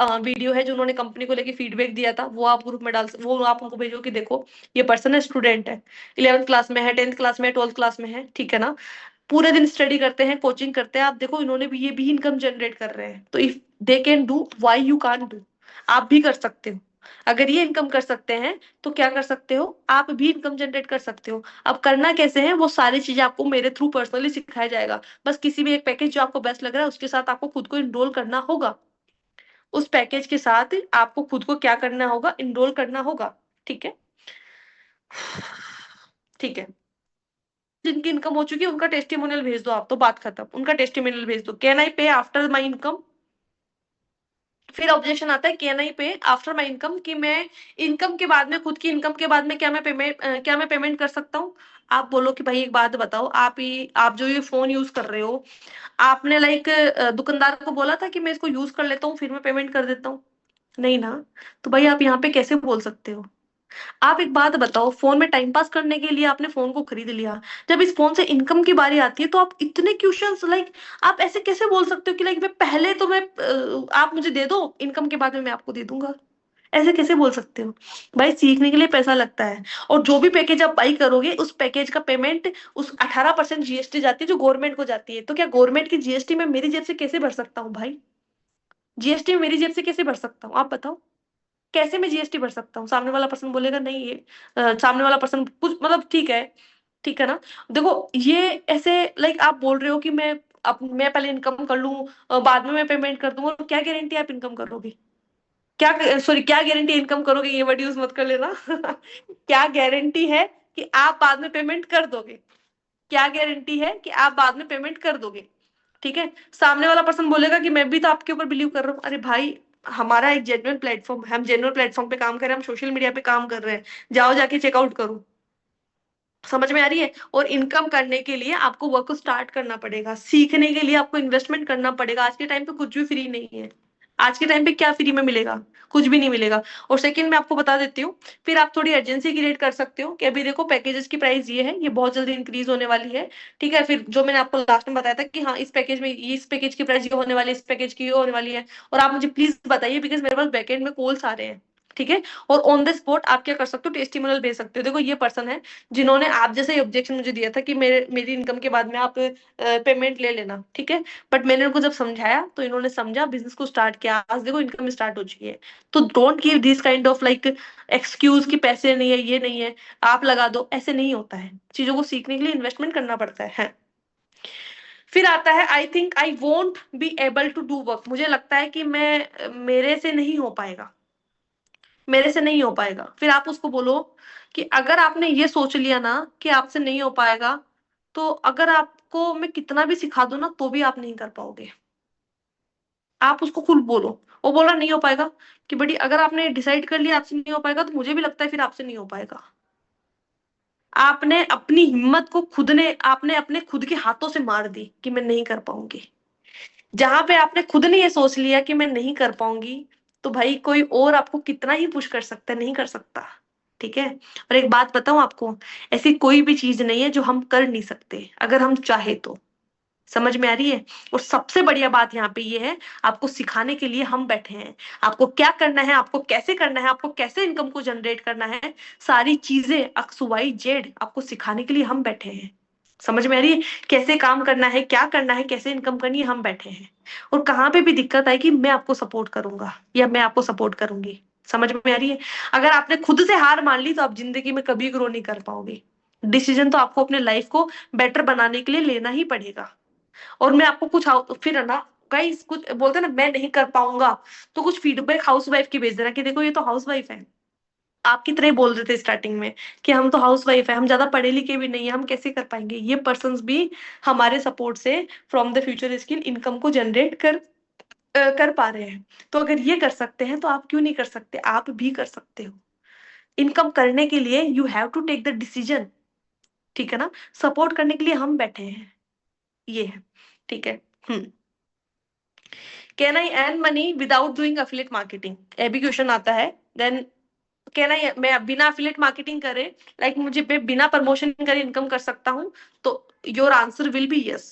Video है जो उन्होंने कंपनी को लेके फीडबैक दिया था, वो आप ग्रुप में वो आप उनको भेजो कि देखो ये पर्सन है, स्टूडेंट है, 11th क्लास में है, 10th क्लास में है, 12th क्लास में है, ठीक है ना, पूरे दिन स्टडी करते हैं, कोचिंग करते हैं, आप देखो इन्होंने भी ये भी इनकम जनरेट कर रहे हैं, तो if they can do why you can't do. आप भी कर सकते हो। अगर ये इनकम कर सकते हैं तो क्या कर सकते हो, आप भी इनकम जनरेट कर सकते हो। अब करना कैसे है वो सारी चीजें आपको मेरे थ्रू पर्सनली सिखाया जाएगा। बस किसी भी एक पैकेज जो आपको बेस्ट लग रहा है उसके साथ आपको खुद को इनरोल करना होगा। उस पैकेज के साथ आपको खुद को क्या करना होगा, इनरोल करना होगा। ठीक है, ठीक है। जिनकी इनकम हो चुकी है उनका टेस्टिमोनियल भेज दो, आप तो बात खत्म, उनका टेस्टिमोनियल भेज दो, कैन आई पे आफ्टर माई इनकम। फिर ऑब्जेक्शन आता है, कैन आई पे आफ्टर माई इनकम, कि मैं इनकम के बाद में, खुद की इनकम के बाद में क्या मैं पेमेंट कर सकता हूँ। आप बोलो कि भाई एक बात बताओ, आप जो ये फोन यूज कर रहे हो, आपने लाइक दुकानदार को बोला था कि मैं इसको यूज कर लेता हूँ फिर मैं पेमेंट कर देता हूँ? नहीं ना। तो भाई आप यहाँ पे कैसे बोल सकते हो? आप एक बात बताओ, फोन में टाइम पास करने के लिए आपने फोन को खरीद लिया, जब इस फोन से इनकम की बारी आती है तो आप इतने क्वेश्चंस लाइक, आप ऐसे कैसे बोल सकते हो कि लाइक मैं पहले तो मैं आप मुझे दे दो, इनकम के बाद में मैं आपको दे दूंगा? ऐसे कैसे बोल सकते हो? भाई सीखने के लिए पैसा लगता है, और जो भी पैकेज आप बाई करोगे उस पैकेज का पेमेंट, उस 18% जीएसटी जाती है जो गवर्नमेंट को जाती है, तो क्या गवर्नमेंट की जीएसटी में मेरी जेब से कैसे भर सकता हूँ भाई? जीएसटी में मेरी जेब से कैसे भर सकता हूँ, आप बताओ? कैसे मैं जीएसटी भर सकता हूँ? सामने वाला पर्सन बोलेगा नहीं ये सामने वाला पर्सन कुछ मतलब ठीक है ना। देखो ये ऐसे लाइक आप बोल रहे हो कि मैं पहले इनकम कर लूं, बाद में मैं पेमेंट कर दूंगा, तो क्या गारंटी आप इनकम करोगे? क्या सॉरी, क्या गारंटी इनकम करोगे, ये वर्ड यूज मत कर लेना क्या गारंटी है कि आप बाद में पेमेंट कर दोगे? क्या गारंटी है कि आप बाद में पेमेंट कर दोगे? ठीक है। सामने वाला पर्सन बोलेगा कि मैं भी तो आपके ऊपर बिलीव कर रहा हूँ। अरे भाई, हमारा एक जेन्युइन प्लेटफॉर्म, हम जेन्युइन प्लेटफॉर्म पे काम कर रहे हैं, हम सोशल मीडिया पे काम कर रहे हैं, जाओ जाके चेकआउट करो। समझ में आ रही है? और इनकम करने के लिए आपको वर्क को स्टार्ट करना पड़ेगा, सीखने के लिए आपको इन्वेस्टमेंट करना पड़ेगा। आज के टाइम पे कुछ भी फ्री नहीं है। आज के टाइम पे क्या फ्री में मिलेगा? कुछ भी नहीं मिलेगा। और सेकंड मैं आपको बता देती हूँ, फिर आप थोड़ी अर्जेंसी क्रिएट कर सकते हो कि अभी देखो पैकेजेस की प्राइस ये है, ये बहुत जल्दी इंक्रीज होने वाली है। ठीक है, फिर जो मैंने आपको लास्ट में बताया था कि हाँ इस पैकेज में इस पैकेज की प्राइस ये होने वाली है, इस पैकेज की ये होने वाली है, और आप मुझे प्लीज बताइए बिकॉज मेरे पास बैकएंड में कॉल्स आ रहे हैं। ठीक है। और ऑन द स्पॉट आप क्या कर सकते हो, टेस्टिमोनियल भेज सकते हो। देखो ये पर्सन है जिन्होंने आप जैसे ही ऑब्जेक्शन मुझे दिया था कि मेरी इनकम के बाद में आप पेमेंट ले लेना, ठीक है। बट मैंने उनको जब समझाया तो इन्होंने समझा, बिजनेस को स्टार्ट किया, आज देखो इनकम स्टार्ट हो चुकी है। तो don't give this kind of like excuse कि पैसे नहीं है, ये नहीं है, आप लगा दो, ऐसे नहीं होता है। चीजों को सीखने के लिए इन्वेस्टमेंट करना पड़ता है। फिर आता है, I think I won't be able to do work, मुझे लगता है कि मेरे से नहीं हो पाएगा, मेरे से नहीं हो पाएगा। फिर आप उसको बोलो कि अगर आपने ये सोच लिया ना कि आपसे नहीं हो पाएगा, तो अगर आपको मैं कितना भी सिखा दूं ना तो भी आप नहीं कर पाओगे। आप उसको खुद बोलो। वो बोल रहा नहीं हो पाएगा, कि बेटी अगर आपने डिसाइड कर लिया आपसे नहीं हो पाएगा तो मुझे भी लगता है फिर आपसे नहीं हो पाएगा। आपने अपनी हिम्मत को आपने अपने खुद के हाथों से मार दी कि मैं नहीं कर पाऊंगी। जहां पे आपने खुद ने ये सोच लिया कि मैं नहीं कर पाऊंगी, तो भाई कोई और आपको कितना ही पुश कर सकता है, नहीं कर सकता। ठीक है। और एक बात बताऊं आपको, ऐसी कोई भी चीज नहीं है जो हम कर नहीं सकते अगर हम चाहे तो। समझ में आ रही है? और सबसे बढ़िया बात यहाँ पे ये है, आपको सिखाने के लिए हम बैठे हैं। आपको क्या करना है, आपको कैसे करना है, आपको कैसे इनकम को जनरेट करना है, सारी चीजें एक्स वाई जेड आपको सिखाने के लिए हम बैठे हैं। समझ में आ रही है? कैसे काम करना है, क्या करना है, कैसे इनकम करनी है, हम बैठे हैं। और कहाँ पे भी दिक्कत आएगी मैं आपको सपोर्ट करूंगा या मैं आपको सपोर्ट करूंगी। समझ में आ रही है? अगर आपने खुद से हार मान ली तो आप जिंदगी में कभी ग्रो नहीं कर पाओगे। डिसीजन तो आपको अपने लाइफ को बेटर बनाने के लिए लेना ही पड़ेगा। और मैं आपको फिर है ना गाइस, कुछ बोलते हैं ना मैं नहीं कर पाऊंगा, तो कुछ फीडबैक हाउस वाइफ की भेज देना कि देखो ये तो हाउस वाइफ है। आप की तरह ही बोल रहे थे स्टार्टिंग में कि हम तो हाउस वाइफ है, हम ज्यादा पढ़े लिखे भी नहीं है, हम कैसे कर पाएंगे? ये पर्सन भी हमारे सपोर्ट से from the future skill income को जनरेट कर पा रहे हैं। तो अगर ये कर सकते हैं तो आप क्यों नहीं कर सकते? आप भी कर सकते हो। इनकम करने के लिए you have to take the decision. ठीक है ना? सपोर्ट करने के लिए हम बैठे हैं, ये है। ठीक है। Hmm. Can I earn money without doing affiliate marketing, ये भी क्वेश्चन आता है। देन कैन आई, मैं बिना अफिलिएट मार्केटिंग करे, लाइक मुझे बिना प्रमोशन करे इनकम कर सकता हूँ? तो your answer will be yes.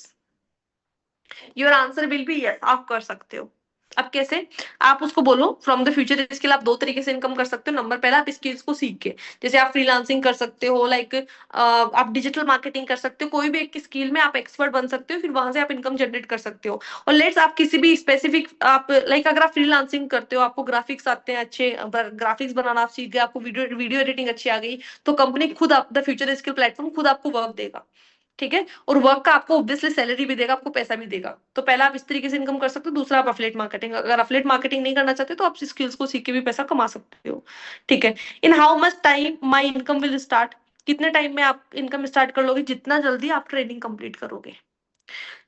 Your answer will be yes, आप कर सकते हो। अब कैसे? आप उसको बोलो फ्रॉम द फ्यूचर स्किल आप 2 तरीके से इनकम कर सकते हो। नंबर पहला, आप स्किल्स को सीख के, जैसे आप फ्रीलांसिंग कर सकते हो, लाइक आप डिजिटल मार्केटिंग कर सकते हो, कोई भी एक स्किल में आप एक्सपर्ट बन सकते हो, फिर वहां से आप इनकम जनरेट कर सकते हो। और लेट्स आप किसी भी स्पेसिफिक आप लाइक अगर आप फ्रीलांसिंग करते हो, आपको ग्राफिक्स आते हैं अच्छे, ग्राफिक्स बनाना आप सीख गए, आपको वीडियो वीडियो एडिटिंग अच्छी आ गई, तो कंपनी खुद आप द फ्यूचर स्किल प्लेटफॉर्म खुद आपको वर्क देगा, ठीक है? और वर्क का आपको ऑब्वियसली सैलरी भी देगा, आपको पैसा भी देगा। तो पहला आप इस तरीके से इनकम कर सकते हो, दूसरा आप अफिलिएट मार्केटिंग, अगर अफिलिएट मार्केटिंग नहीं करना चाहते तो आप स्किल्स को सीख के भी पैसा कमा सकते हो, ठीक है? In how much time my income will start, कितने टाइम में आप इनकम स्टार्ट कर लोगे? जितना जल्दी आप ट्रेनिंग कंप्लीट करोगे।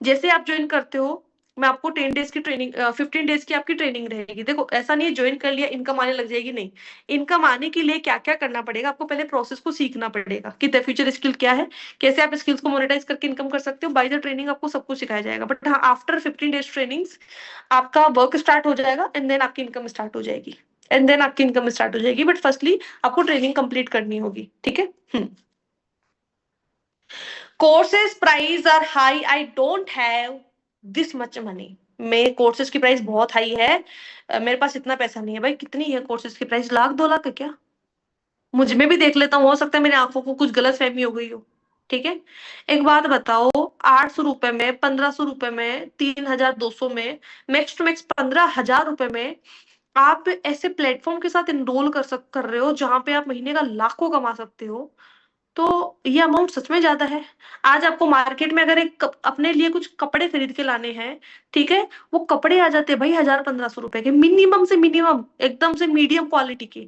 जैसे आप ज्वाइन करते हो, मैं आपको 10 डेज की ट्रेनिंग 15 डेज की आपकी ट्रेनिंग रहेगी। देखो ऐसा नहीं है ज्वाइन कर लिया इनकम आने लग जाएगी, नहीं। इनकम आने के लिए क्या क्या करना पड़ेगा, आपको पहले प्रोसेस को सीखना पड़ेगा कि फ्यूचर स्किल क्या है, कैसे आप स्किल्स को मोनेटाइज करके इनकम कर सकते हो। बाय द ट्रेनिंग आपको सब कुछ सिखाया जाएगा, बट हाँ आफ्टर 15 डेज ट्रेनिंग्स आपका वर्क स्टार्ट हो जाएगा एंड देन आपकी इनकम स्टार्ट हो जाएगी, बट फर्स्टली आपको ट्रेनिंग कंप्लीट करनी होगी, ठीक है? Courses price are high, I don't have this much money. मेरे कोर्सेज की प्राइस बहुत हाई है, मेरे पास इतना पैसा नहीं है। भाई कितनी है कोर्सेज की प्राइस? 1 लाख 2 लाख है क्या? मुझ में भी देख लेता हूँ, हो सकता है मेरी आंखों को कुछ गलत फहमी हो गई हो, ठीक है? एक बात बताओ, 800 रुपए में, 1500 रुपए में, 3200 में, मैक्स टू मैक्स 15 हजार रुपए में आप ऐसे प्लेटफॉर्म के साथ इनरोल कर रहे हो जहां पे आप महीने का लाखों कमा सकते हो। तो ये अमाउंट सच में ज्यादा है। आज आपको मार्केट में अगर अपने लिए कुछ कपड़े खरीद के लाने हैं, ठीक है, वो कपड़े आ जाते हैं भाई 1000 1500 रुपए के, मिनिमम से मिनिमम, एकदम से मीडियम क्वालिटी के,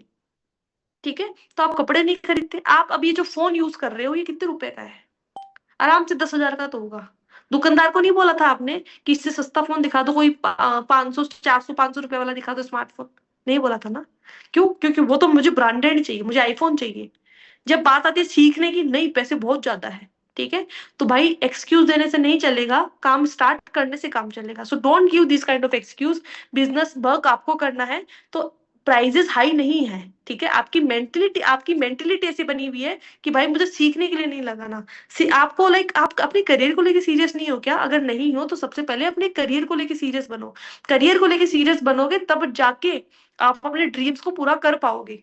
ठीक है? तो आप कपड़े नहीं खरीदते। आप अभी जो फोन यूज कर रहे हो ये कितने रुपए का है? आराम से 10 हजार का तो होगा। दुकानदार को नहीं बोला था आपने कि इससे सस्ता फोन दिखा दो, कोई 500 400 500 रुपए वाला दिखा दो स्मार्टफोन? नहीं बोला था ना? क्यों? क्योंकि वो तो मुझे ब्रांडेड चाहिए, मुझे आईफोन चाहिए। जब बात आती है सीखने की, नहीं पैसे बहुत ज्यादा है, ठीक है? तो भाई एक्सक्यूज देने से नहीं चलेगा, काम स्टार्ट करने से काम चलेगा। So don't give this kind of excuse. Business work आपको करना है तो प्राइजेस हाई नहीं है, ठीक है? आपकी मेंटेलिटी ऐसी बनी हुई है कि भाई मुझे सीखने के लिए नहीं लगाना। आपको लाइक आप अपने करियर को लेके सीरियस नहीं हो क्या? अगर नहीं हो तो सबसे पहले अपने करियर को लेके सीरियस बनो। करियर को लेके सीरियस बनोगे तब जाके आप अपने ड्रीम्स को पूरा कर पाओगे।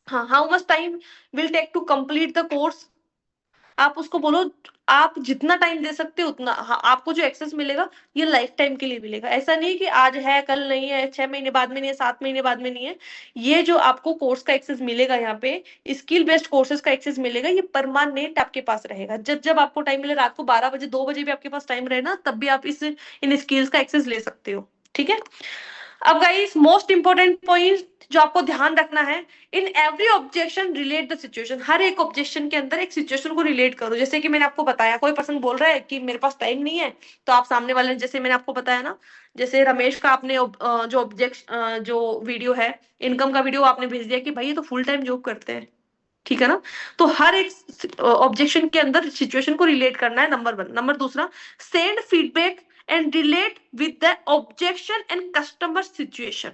हाँ, how much time will take to complete the course? आप उसको बोलो आप जितना टाइम दे सकते हो उतना। हाँ, आपको जो एक्सेस मिलेगा ये लाइफ टाइम के लिए मिलेगा। ऐसा नहीं कि आज है कल नहीं है, 6 महीने बाद में नहीं है, 7 महीने बाद में नहीं है। ये जो आपको कोर्स का एक्सेस मिलेगा यहाँ पे, स्किल बेस्ड कोर्सेज का एक्सेस मिलेगा, ये परमानेंट आपके पास रहेगा। जब जब आपको टाइम मिले, रात को 12 बजे 2 बजे भी आपके पास टाइम रहे ना, तब भी आप इन स्किल्स का एक्सेस ले सकते हो, ठीक है? अब गाइस मोस्ट इंपॉर्टेंट पॉइंट जो आपको ध्यान रखना है, in every objection relate the situation. हर एक ऑब्जेक्शन के अंदर एक सिचुएशन को रिलेट करो। जैसे कि मैंने आपको बताया, कोई पर्सन बोल रहा है कि मेरे पास टाइम नहीं है, तो आप सामने वाले, जैसे मैंने आपको बताया ना, जैसे रमेश का आपने जो वीडियो है, इनकम का वीडियो आपने भेज दिया कि भाई ये तो फुल टाइम जॉब करते हैं, ठीक है ना? तो हर एक ऑब्जेक्शन के अंदर सिचुएशन को रिलेट करना है, नंबर 1। नंबर दूसरा, send feedback and relate with the objection and customer situation.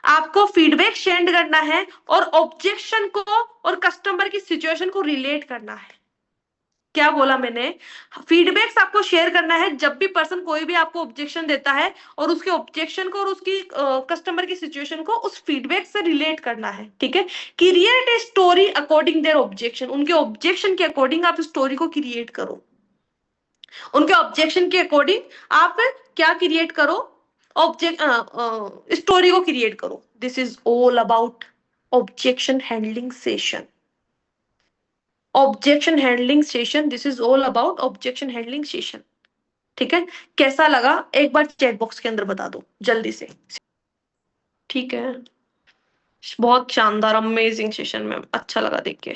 आपको फीडबैक सेंड करना है और ऑब्जेक्शन को और कस्टमर की सिचुएशन को रिलेट करना है। क्या बोला मैंने? फीडबैक्स आपको शेयर करना है जब भी पर्सन कोई भी आपको ऑब्जेक्शन देता है, और उसके ऑब्जेक्शन को और उसकी कस्टमर की सिचुएशन को उस फीडबैक से रिलेट करना है, ठीक है? Create a story according their objection. उनके ऑब्जेक्शन के अकॉर्डिंग आप स्टोरी को क्रिएट करो। उनके ऑब्जेक्शन के अकॉर्डिंग आप क्या क्रिएट करो? ऑब्जेक्ट स्टोरी को क्रिएट करो। This is all about objection handling session. This is all about objection handling session, ठीक है? कैसा लगा एक बार चैट बॉक्स के अंदर बता दो जल्दी से, ठीक है? बहुत शानदार अमेजिंग सेशन में, अच्छा लगा देख के।